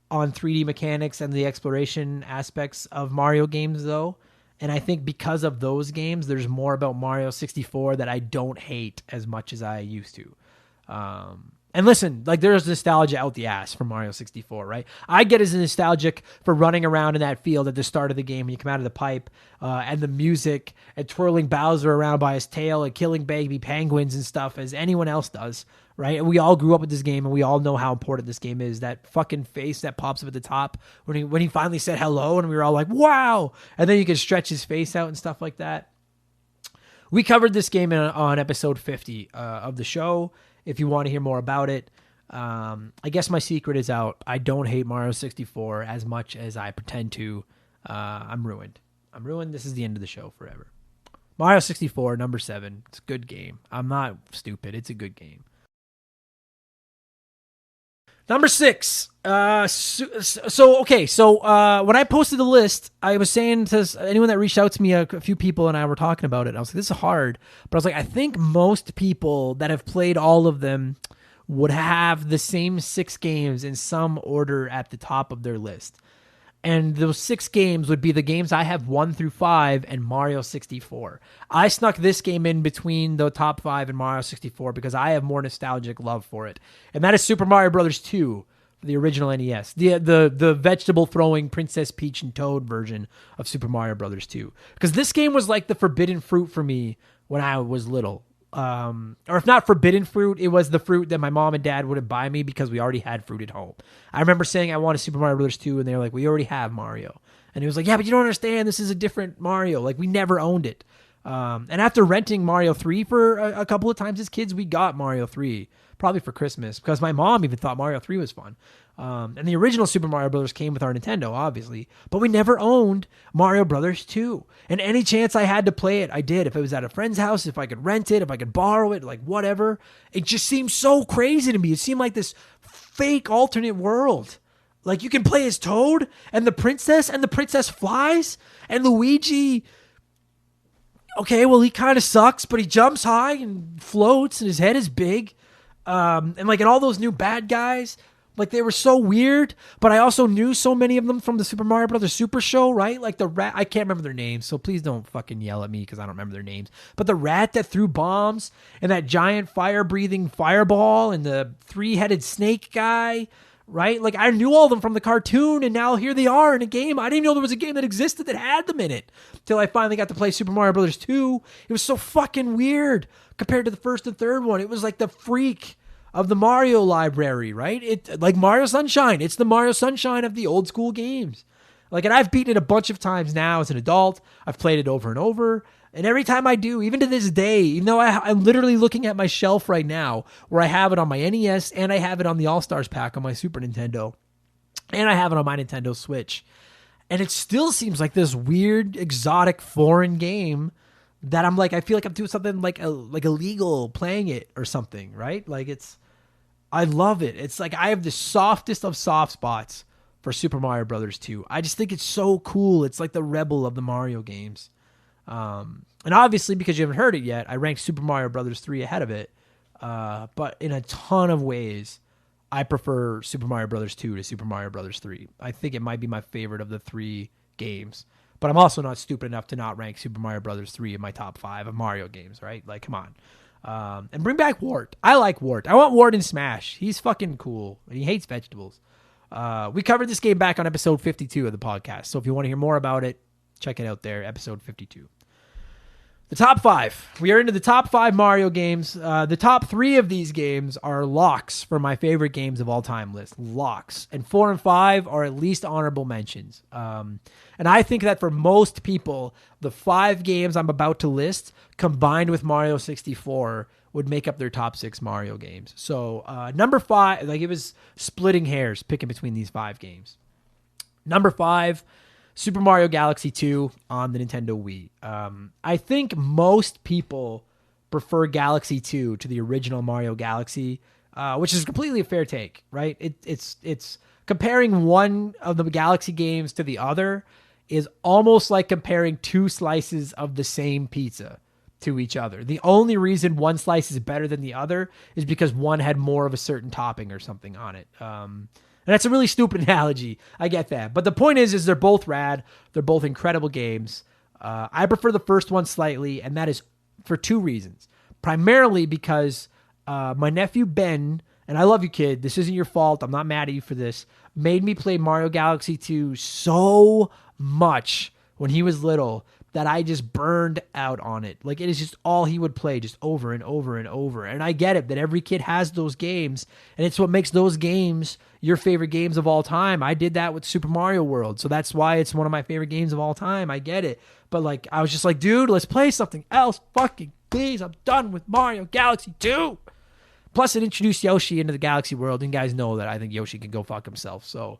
A: on 3D mechanics and the exploration aspects of Mario games, though. And I think because of those games, there's more about Mario 64 that I don't hate as much as I used to. And listen, like there's nostalgia out the ass for Mario 64, right? I get as nostalgic for running around in that field at the start of the game when you come out of the pipe, and the music and twirling Bowser around by his tail and killing baby penguins and stuff as anyone else does, right? And we all grew up with this game and we all know how important this game is. That fucking face that pops up at the top when he finally said hello and we were all like, wow! And then you can stretch his face out and stuff like that. We covered this game on episode 50 of the show. If you want to hear more about it, I guess my secret is out. I don't hate Mario 64 as much as I pretend to. I'm ruined. This is the end of the show forever. Mario 64, number 7. It's a good game. I'm not stupid. It's a good game. Number 6. When I posted the list, I was saying to anyone that reached out to me, a few people and I were talking about it. I was like, this is hard. But I was like, I think most people that have played all of them would have the same 6 games in some order at the top of their list. And those 6 games would be the games I have 1 through 5 and Mario 64. I snuck this game in between the top 5 and Mario 64 because I have more nostalgic love for it. And that is Super Mario Brothers 2, the original NES. The vegetable throwing Princess Peach and Toad version of Super Mario Brothers 2. Because this game was like the forbidden fruit for me when I was little. Or if not forbidden fruit, it was the fruit that my mom and dad wouldn't buy me because we already had fruit at home. I remember saying I wanted Super Mario Brothers 2, and they were like, we already have Mario. And he was like, yeah, but you don't understand. This is a different Mario. Like, we never owned it. And after renting Mario 3 for a couple of times as kids, we got Mario 3, probably for Christmas, because my mom even thought Mario 3 was fun. And the original Super Mario Brothers came with our Nintendo, obviously, but we never owned Mario Brothers 2. And any chance I had to play it, I did. If it was at a friend's house, if I could rent it, if I could borrow it, like whatever. It just seemed so crazy to me. It seemed like this fake alternate world. Like you can play as Toad and the princess flies, and Luigi, okay, well, he kind of sucks, but he jumps high and floats and his head is big. And all those new bad guys, like they were so weird, but I also knew so many of them from the Super Mario Brothers Super Show, right? Like the rat, I can't remember their names, so please don't fucking yell at me because I don't remember their names. But the rat that threw bombs and that giant fire-breathing fireball and the 3-headed snake guy, right? Like I knew all of them from the cartoon, and now here they are in a game. I didn't even know there was a game that existed that had them in it till I finally got to play Super Mario Brothers 2. It was so fucking weird compared to the first and third one. It was like the freak of the Mario library, right? It like Mario Sunshine. It's the Mario Sunshine of the old school games. Like, and I've beaten it a bunch of times now as an adult. I've played it over and over. And every time I do, even to this day, even though I'm literally looking at my shelf right now where I have it on my NES and I have it on the All-Stars pack on my Super Nintendo and I have it on my Nintendo Switch. And it still seems like this weird, exotic, foreign game that I'm like, I feel like I'm doing something like illegal playing it or something, right? Like I love it. It's like I have the softest of soft spots for Super Mario Brothers 2. I just think it's so cool. It's like the rebel of the Mario games. And obviously, because you haven't heard it yet, I ranked Super Mario Brothers 3 ahead of it. But in a ton of ways, I prefer Super Mario Brothers 2 to Super Mario Brothers 3. I think it might be my favorite of the 3 games. But I'm also not stupid enough to not rank Super Mario Brothers 3 in my top 5 of Mario games, right? Like, come on. And bring back Wart. I like Wart. I want Wart in Smash. He's fucking cool. And he hates vegetables. We covered this game back on episode 52 of the podcast. So if you want to hear more about it, check it out there, episode 52. The top 5. We are into the top 5 Mario games. The top 3 of these games are locks for my favorite games of all time list. Locks. And 4 and 5 are at least honorable mentions. And I think that for most people, the 5 games I'm about to list combined with Mario 64 would make up their top 6 Mario games. So number 5, like it was splitting hairs picking between these 5 games. Number 5, Super Mario Galaxy 2 on the Nintendo Wii. I think most people prefer Galaxy 2 to the original Mario Galaxy, which is completely a fair take, right? It's comparing one of the Galaxy games to the other is almost like comparing 2 slices of the same pizza to each other. The only reason one slice is better than the other is because one had more of a certain topping or something on it. And that's a really stupid analogy. I get that. But the point is they're both rad. They're both incredible games. I prefer the first one slightly, and that is for 2 reasons. Primarily because my nephew Ben, and I love you, kid. This isn't your fault. I'm not mad at you for this. Made me play Mario Galaxy 2 so much when he was little that I just burned out on it. Like, it is just all he would play just over and over and over. And I get it that every kid has those games, and it's what makes those games your favorite games of all time. I did that with Super Mario World, so that's why it's one of my favorite games of all time. I get it. But, like, I was just like, dude, let's play something else. Fucking please, I'm done with Mario Galaxy 2. Plus, it introduced Yoshi into the Galaxy world, and you guys know that I think Yoshi can go fuck himself. So,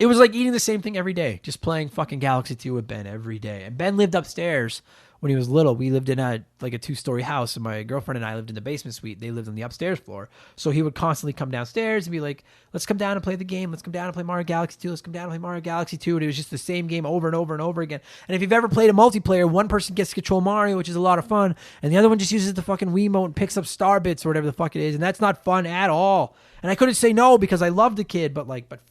A: it was like eating the same thing every day, just playing fucking Galaxy 2 with Ben every day. And Ben lived upstairs when he was little. We lived in a 2-story house, and my girlfriend and I lived in the basement suite. They lived on the upstairs floor. So he would constantly come downstairs and be like, let's come down and play the game. Let's come down and play Mario Galaxy 2. Let's come down and play Mario Galaxy 2. And it was just the same game over and over and over again. And if you've ever played a multiplayer, one person gets to control Mario, which is a lot of fun, and the other one just uses the fucking Wiimote and picks up star bits or whatever the fuck it is. And that's not fun at all. And I couldn't say no because I loved the kid, but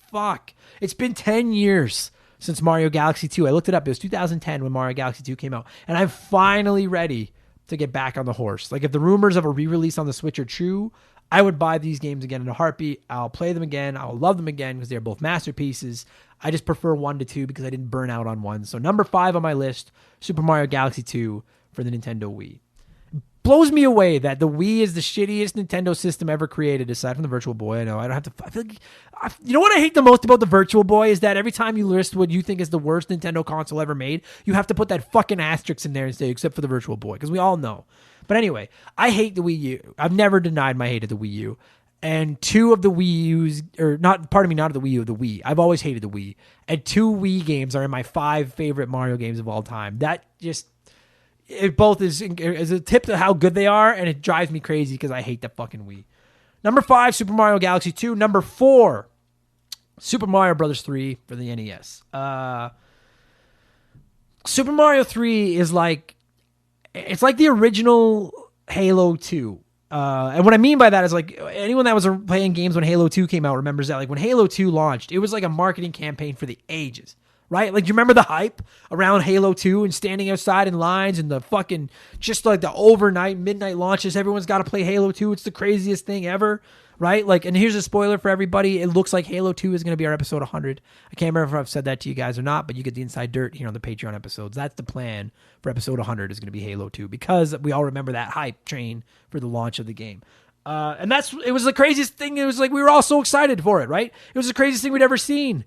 A: fuck. It's been 10 years since Mario Galaxy 2. I looked it up. It was 2010 when Mario Galaxy 2 came out. And I'm finally ready to get back on the horse. Like, if the rumors of a re-release on the Switch are true, I would buy these games again in a heartbeat. I'll play them again. I'll love them again because they're both masterpieces. I just prefer 1 to 2 because I didn't burn out on 1. So number 5 on my list, Super Mario Galaxy 2 for the Nintendo Wii. Blows me away that the Wii is the shittiest Nintendo system ever created, aside from the Virtual Boy. I know I don't have to. I feel like, you know what I hate the most about the Virtual Boy is that every time you list what you think is the worst Nintendo console ever made, you have to put that fucking asterisk in there and say, except for the Virtual Boy, because we all know. But anyway, I hate the Wii U. I've never denied my hate of the Wii U. And 2 of the Wii U's, or not, pardon me, not of the Wii U, of the Wii. I've always hated the Wii. And 2 Wii games are in my 5 favorite Mario games of all time. That just. It both is a tip to how good they are, and it drives me crazy because I hate the fucking Wii. Number 5, Super Mario Galaxy 2. Number 4, Super Mario Bros. 3 for the NES. Super Mario 3 is it's like the original Halo 2. And what I mean by that is, like, anyone that was playing games when Halo 2 came out remembers that, like, when Halo 2 launched, it was like a marketing campaign for the ages. Right? Like, you remember the hype around Halo 2 and standing outside in lines and the fucking, just like the overnight, midnight launches. Everyone's got to play Halo 2. It's the craziest thing ever. Right? Like, and here's a spoiler for everybody. It looks like Halo 2 is going to be our episode 100. I can't remember if I've said that to you guys or not, but you get the inside dirt here on the Patreon episodes. That's the plan for episode 100 is going to be Halo 2 because we all remember that hype train for the launch of the game. And it was the craziest thing. It was like we were all so excited for it, right? It was the craziest thing we'd ever seen.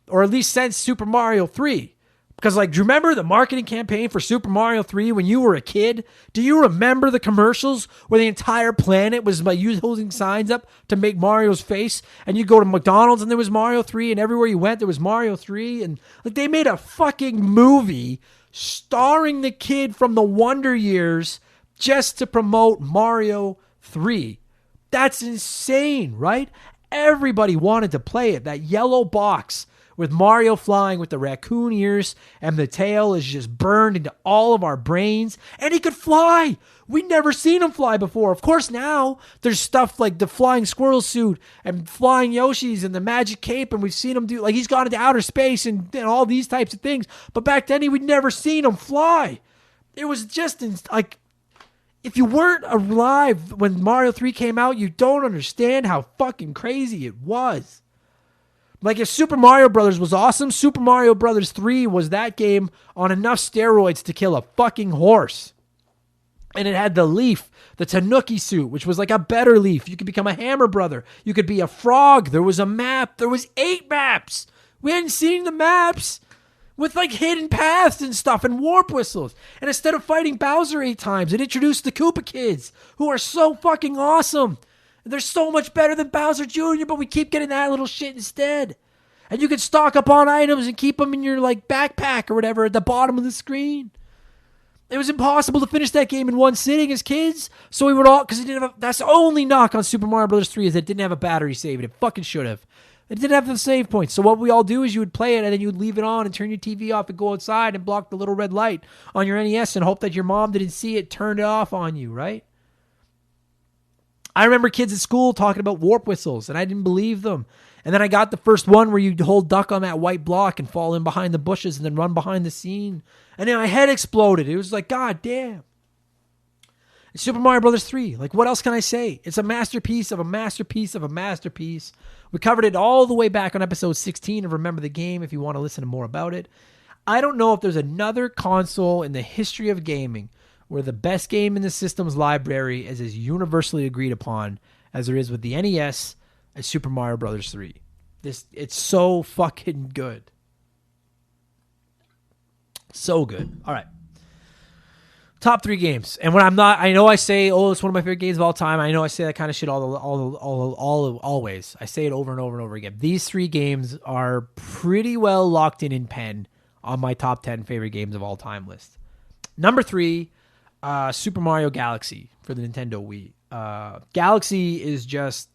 A: Or at least since Super Mario 3. Because, like, do you remember the marketing campaign for Super Mario 3 when you were a kid? Do you remember the commercials where the entire planet was by you holding signs up to make Mario's face? And you go to McDonald's and there was Mario 3, and everywhere you went there was Mario 3. And, like, they made a fucking movie starring the kid from the Wonder Years just to promote Mario 3. That's insane, right? Everybody wanted to play it. That yellow box with Mario flying with the raccoon ears and the tail is just burned into all of our brains. And he could fly. We'd never seen him fly before. Of course, now there's stuff like the flying squirrel suit and flying Yoshis and the magic cape. And we've seen him do, like, he's gone into outer space and all these types of things. But back then, we'd never seen him fly. It was just like, if you weren't alive when Mario 3 came out, you don't understand how fucking crazy it was. Like if Super Mario Brothers was awesome, Super Mario Brothers 3 was that game on enough steroids to kill a fucking horse. And it had the leaf, the Tanuki suit, which was like a better leaf. You could become a Hammer Brother. You could be a frog. There was a map. There was 8 maps. We hadn't seen the maps with like hidden paths and stuff and warp whistles. And instead of fighting Bowser 8 times, it introduced the Koopa Kids, who are so fucking awesome. They're so much better than Bowser Jr., but we keep getting that little shit instead. And you can stock up on items and keep them in your like backpack or whatever at the bottom of the screen. It was impossible to finish that game in one sitting as kids, so we would all, because it didn't have that's the only knock on Super Mario Bros. 3 is it didn't have a battery save, and it fucking should have. It didn't have the save points, so what we all do is you would play it, and then you would leave it on and turn your TV off and go outside and block the little red light on your NES and hope that your mom didn't see it, turn it off on you, right? I remember kids at school talking about warp whistles, and I didn't believe them. And then I got the first one where you hold duck on that white block and fall in behind the bushes and then run behind the scene. And then my head exploded. It was like, God damn. Super Mario Brothers 3. Like, what else can I say? It's a masterpiece of a masterpiece of a masterpiece. We covered it all the way back on episode 16 of Remember the Game if you want to listen to more about it. I don't know if there's another console in the history of gaming where the best game in the system's library is as universally agreed upon as there is with the NES and Super Mario Brothers 3. It's so fucking good. So good. All right. Top 3 games. And when I'm not, I know I say, oh, it's one of my favorite games of all time. I know I say that kind of shit always. I say it over and over and over again. These 3 games are pretty well locked in pen on my top 10 favorite games of all time list. Number 3, Super Mario Galaxy for the Nintendo Wii. Galaxy is just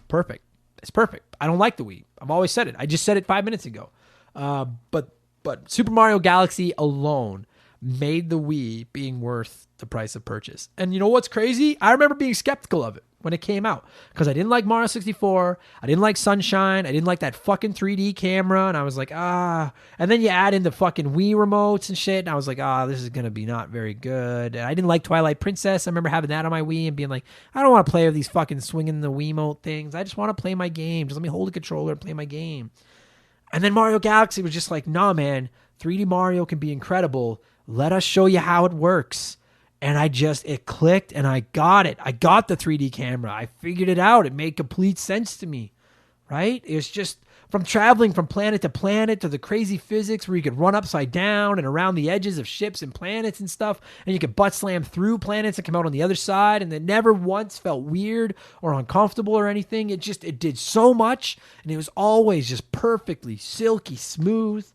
A: perfect. It's perfect. I don't like the Wii. I've always said it. I just said it 5 minutes ago. But Super Mario Galaxy alone made the Wii being worth the price of purchase. And you know what's crazy? I remember being skeptical of it when it came out because I didn't like Mario 64. I didn't like Sunshine. I didn't like that fucking 3D camera. And I was like, And then you add in the fucking Wii remotes and shit. And I was like, this is going to be not very good. And I didn't like Twilight Princess. I remember having that on my Wii and being like, I don't want to play with these fucking swinging the Wiimote things. I just want to play my game. Just let me hold a controller and play my game. And then Mario Galaxy was just like, nah, man, 3D Mario can be incredible. Let us show you how it works. And it clicked and I got it. I got the 3D camera. I figured it out. It made complete sense to me, right? It was just from traveling from planet to the crazy physics where you could run upside down and around the edges of ships and planets and stuff. And you could butt slam through planets and come out on the other side. And it never once felt weird or uncomfortable or anything. It did so much. And it was always just perfectly silky smooth.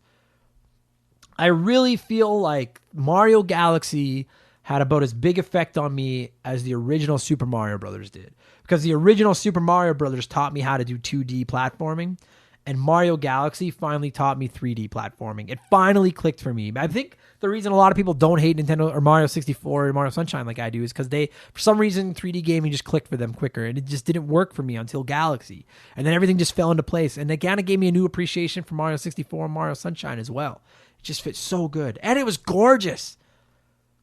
A: I really feel like Mario Galaxy had about as big effect on me as the original Super Mario Brothers did. Because the original Super Mario Brothers taught me how to do 2D platforming, and Mario Galaxy finally taught me 3D platforming. It finally clicked for me. I think the reason a lot of people don't hate Nintendo or Mario 64 or Mario Sunshine like I do is because for some reason, 3D gaming just clicked for them quicker, and it just didn't work for me until Galaxy. And then everything just fell into place, and it kind of gave me a new appreciation for Mario 64 and Mario Sunshine as well. It just fit so good. And it was gorgeous.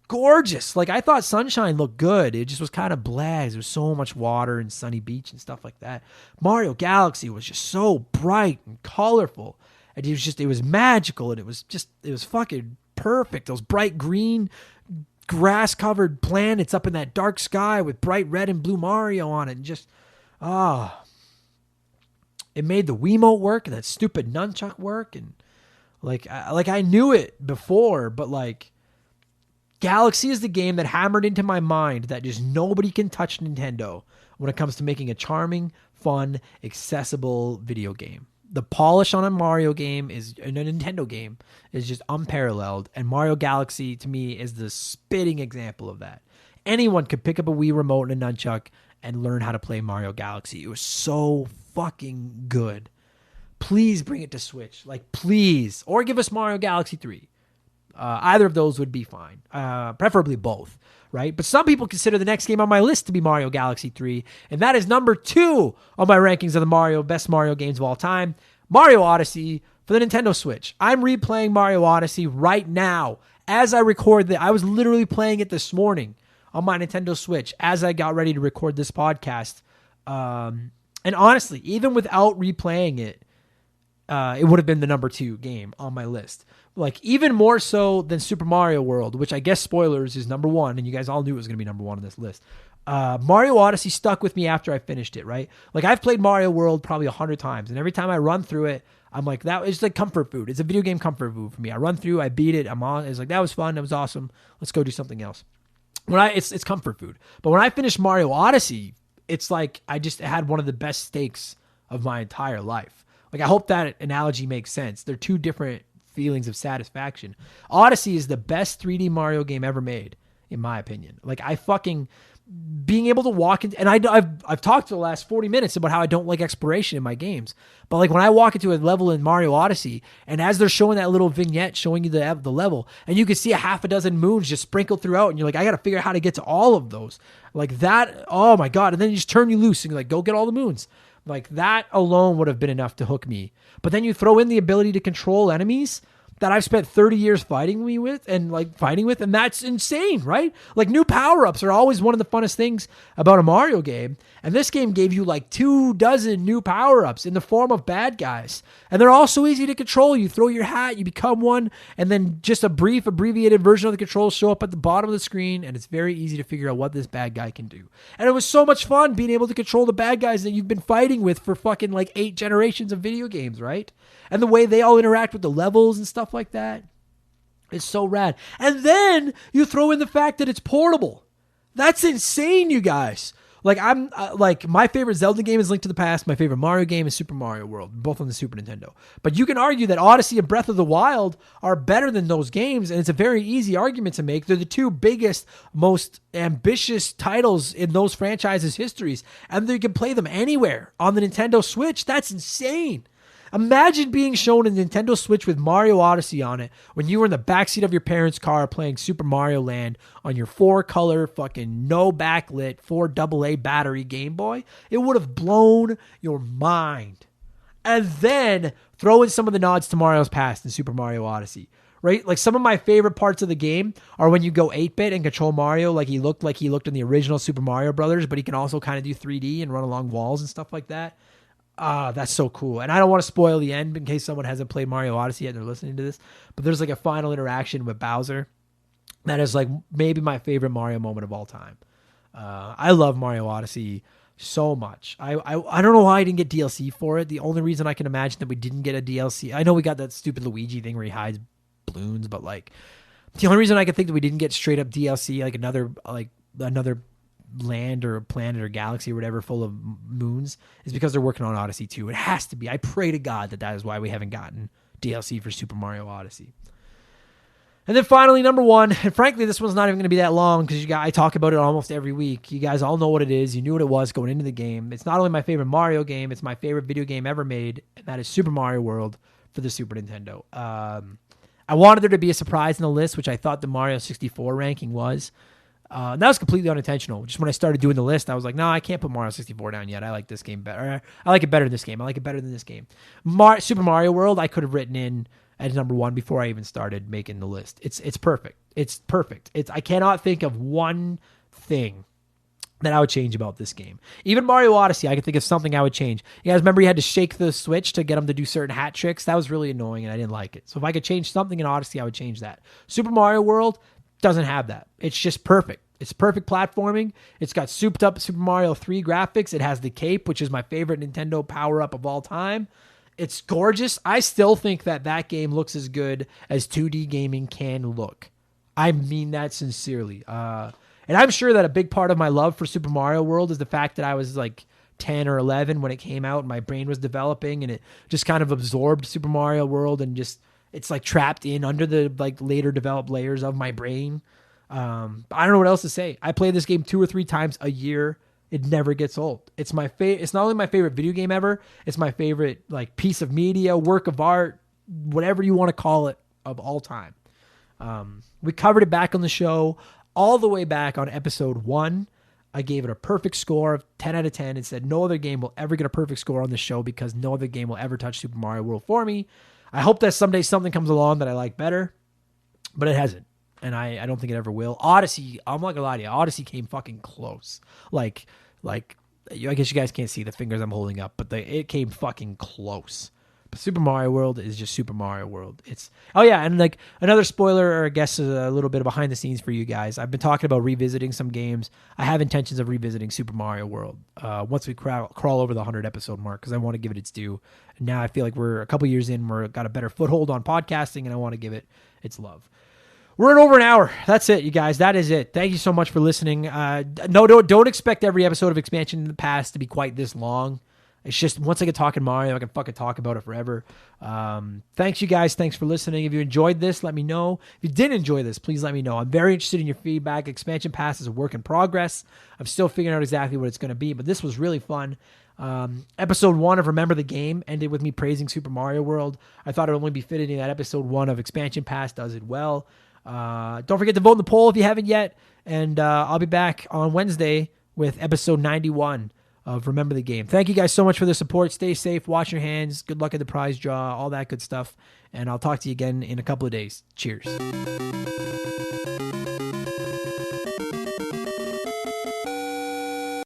A: Gorgeous. Like, I thought Sunshine looked good. It just was kind of blah. There was so much water and sunny beach and stuff like that. Mario Galaxy was just so bright and colorful. And it was magical. And it was fucking perfect. Those bright green, grass-covered planets up in that dark sky with bright red and blue Mario on it. And just, it made the Wiimote work and that stupid nunchuck work. And like I knew it before, but like, Galaxy is the game that hammered into my mind that just nobody can touch Nintendo when it comes to making a charming, fun, accessible video game. The polish on a Mario game in a Nintendo game is just unparalleled, and Mario Galaxy to me is the spitting example of that. Anyone could pick up a Wii remote and a nunchuck and learn how to play Mario Galaxy. It was so fucking good. Please bring it to Switch, like please, or give us Mario Galaxy 3. Either of those would be fine. Preferably both, right? But some people consider the next game on my list to be Mario Galaxy 3, and that is number 2 on my rankings of the best Mario games of all time, Mario Odyssey for the Nintendo Switch. I'm replaying Mario Odyssey right now as I record I was literally playing it this morning on my Nintendo Switch as I got ready to record this podcast. And honestly, even without replaying it, it would have been the number 2 game on my list. Like even more so than Super Mario World, which I guess spoilers is number 1, and you guys all knew it was going to be number 1 on this list. Mario Odyssey stuck with me after I finished it, right? Like I've played Mario World probably 100 times, and every time I run through it, I'm like, that is like comfort food. It's a video game comfort food for me. I run through, I beat it, I'm on. It's like, that was fun, that was awesome. Let's go do something else. It's comfort food. But when I finished Mario Odyssey, it's like I just had one of the best steaks of my entire life. Like I hope that analogy makes sense. They're two different feelings of satisfaction. Odyssey is the best 3D Mario game ever made, in my opinion. Like I fucking being able to walk into, and I've talked for the last 40 minutes about how I don't like exploration in my games. But like when I walk into a level in Mario Odyssey, and as they're showing that little vignette showing you the level, and you can see a half a dozen moons just sprinkled throughout, and you're like, I got to figure out how to get to all of those. Like that, oh my God. And then you just turn you loose and you're like, go get all the moons. Like that alone would have been enough to hook me. But then you throw in the ability to control enemies that I've spent 30 years fighting with, and that's insane, right? Like new power-ups are always one of the funnest things about a Mario game, and this game gave you like 24 new power-ups in the form of bad guys, and they're all so easy to control. You throw your hat, you become one, and then just a brief abbreviated version of the controls show up at the bottom of the screen, and it's very easy to figure out what this bad guy can do. And it was so much fun being able to control the bad guys that you've been fighting with for fucking like 8 generations of video games, right? And the way they all interact with the levels and stuff like that. It's so rad. And then you throw in the fact that it's portable. That's insane, you guys. Like like my favorite Zelda game is Link to the Past. My favorite Mario game is Super Mario World, both on the Super Nintendo. But you can argue that Odyssey and Breath of the Wild are better than those games, and it's a very easy argument to make. They're the 2 biggest, most ambitious titles in those franchises' histories, and you can play them anywhere on the Nintendo Switch. That's insane. Imagine being shown a Nintendo Switch with Mario Odyssey on it when you were in the backseat of your parents' car playing Super Mario Land on your 4-color fucking no backlit 4AA battery Game Boy. It would have blown your mind. And then throw in some of the nods to Mario's past in Super Mario Odyssey. Right? Like some of my favorite parts of the game are when you go 8-bit and control Mario like he looked in the original Super Mario Brothers, but he can also kind of do 3D and run along walls and stuff like that. That's so cool. And I don't want to spoil the end in case someone hasn't played Mario Odyssey yet and they're listening to this, but there's like a final interaction with Bowser that is like maybe my favorite Mario moment of all time. I love Mario Odyssey so much. I don't know why I didn't get DLC for it. The only reason I can imagine that we didn't get a DLC, I know we got that stupid Luigi thing where he hides balloons, but like the only reason I can think that we didn't get straight up DLC, like another land or planet or galaxy or whatever full of moons, is because they're working on Odyssey 2. It has to be. I pray to God that is why we haven't gotten DLC for Super Mario Odyssey. And then finally, number 1, and frankly, this one's not even going to be that long because I talk about it almost every week. You guys all know what it is. You knew what it was going into the game. It's not only my favorite Mario game, it's my favorite video game ever made, and that is Super Mario World for the Super Nintendo. I wanted there to be a surprise in the list, which I thought the Mario 64 ranking was. That was completely unintentional. Just when I started doing the list, I was like, no, I can't put Mario 64 down yet. I like this game better. I like it better than this game. I like it better than this game. Super Mario World, I could have written in as number 1 before I even started making the list. It's perfect. It's perfect. I cannot think of one thing that I would change about this game. Even Mario Odyssey, I could think of something I would change. You guys remember you had to shake the Switch to get him to do certain hat tricks? That was really annoying, and I didn't like it. So if I could change something in Odyssey, I would change that. Super Mario World doesn't have that. It's just perfect. It's perfect platforming. It's got souped up Super Mario 3 graphics. It has the cape, which is my favorite Nintendo power-up of all time. It's gorgeous. I still think that game looks as good as 2D gaming can look. I mean that sincerely. And I'm sure that a big part of my love for Super Mario World is the fact that I was like 10 or 11 when it came out and my brain was developing, and it just kind of absorbed Super Mario World and just it's like trapped in under the like later developed layers of my brain. I don't know what else to say. I play this game 2 or 3 times a year. It never gets old. It's my It's not only my favorite video game ever. It's my favorite like piece of media, work of art, whatever you want to call it, of all time. We covered it back on the show all the way back on episode 1. I gave it a perfect score of 10 out of 10 and said no other game will ever get a perfect score on the show because no other game will ever touch Super Mario World for me. I hope that someday something comes along that I like better, but it hasn't. And I don't think it ever will. Odyssey, I'm not gonna lie to you, Odyssey came fucking close. Like I guess you guys can't see the fingers I'm holding up, but it came fucking close. Super Mario World is just Super Mario World. Oh yeah, and like another spoiler, or I guess a little bit of behind the scenes for you guys. I've been talking about revisiting some games. I have intentions of revisiting Super Mario World once we crawl over the 100 episode mark, because I want to give it its due. And now I feel like we're a couple years in, we're got a better foothold on podcasting, and I want to give it its love. We're at over an hour. That's it, you guys. That is it. Thank you so much for listening. No, don't expect every episode of Expansion in the Past to be quite this long. It's just once I get talking Mario, I can fucking talk about it forever. Thanks, you guys. Thanks for listening. If you enjoyed this, let me know. If you didn't enjoy this, please let me know. I'm very interested in your feedback. Expansion Pass is a work in progress. I'm still figuring out exactly what it's going to be, but this was really fun. Episode 1 of Remember the Game ended with me praising Super Mario World. I thought it would only be fitting that episode 1 of Expansion Pass does it well. Don't forget to vote in the poll if you haven't yet. And I'll be back on Wednesday with episode 91 of Remember the Game. Thank you guys so much for the support. Stay safe. Wash your hands. Good luck at the prize draw. All that good stuff. And I'll talk to you again in a couple of days. Cheers.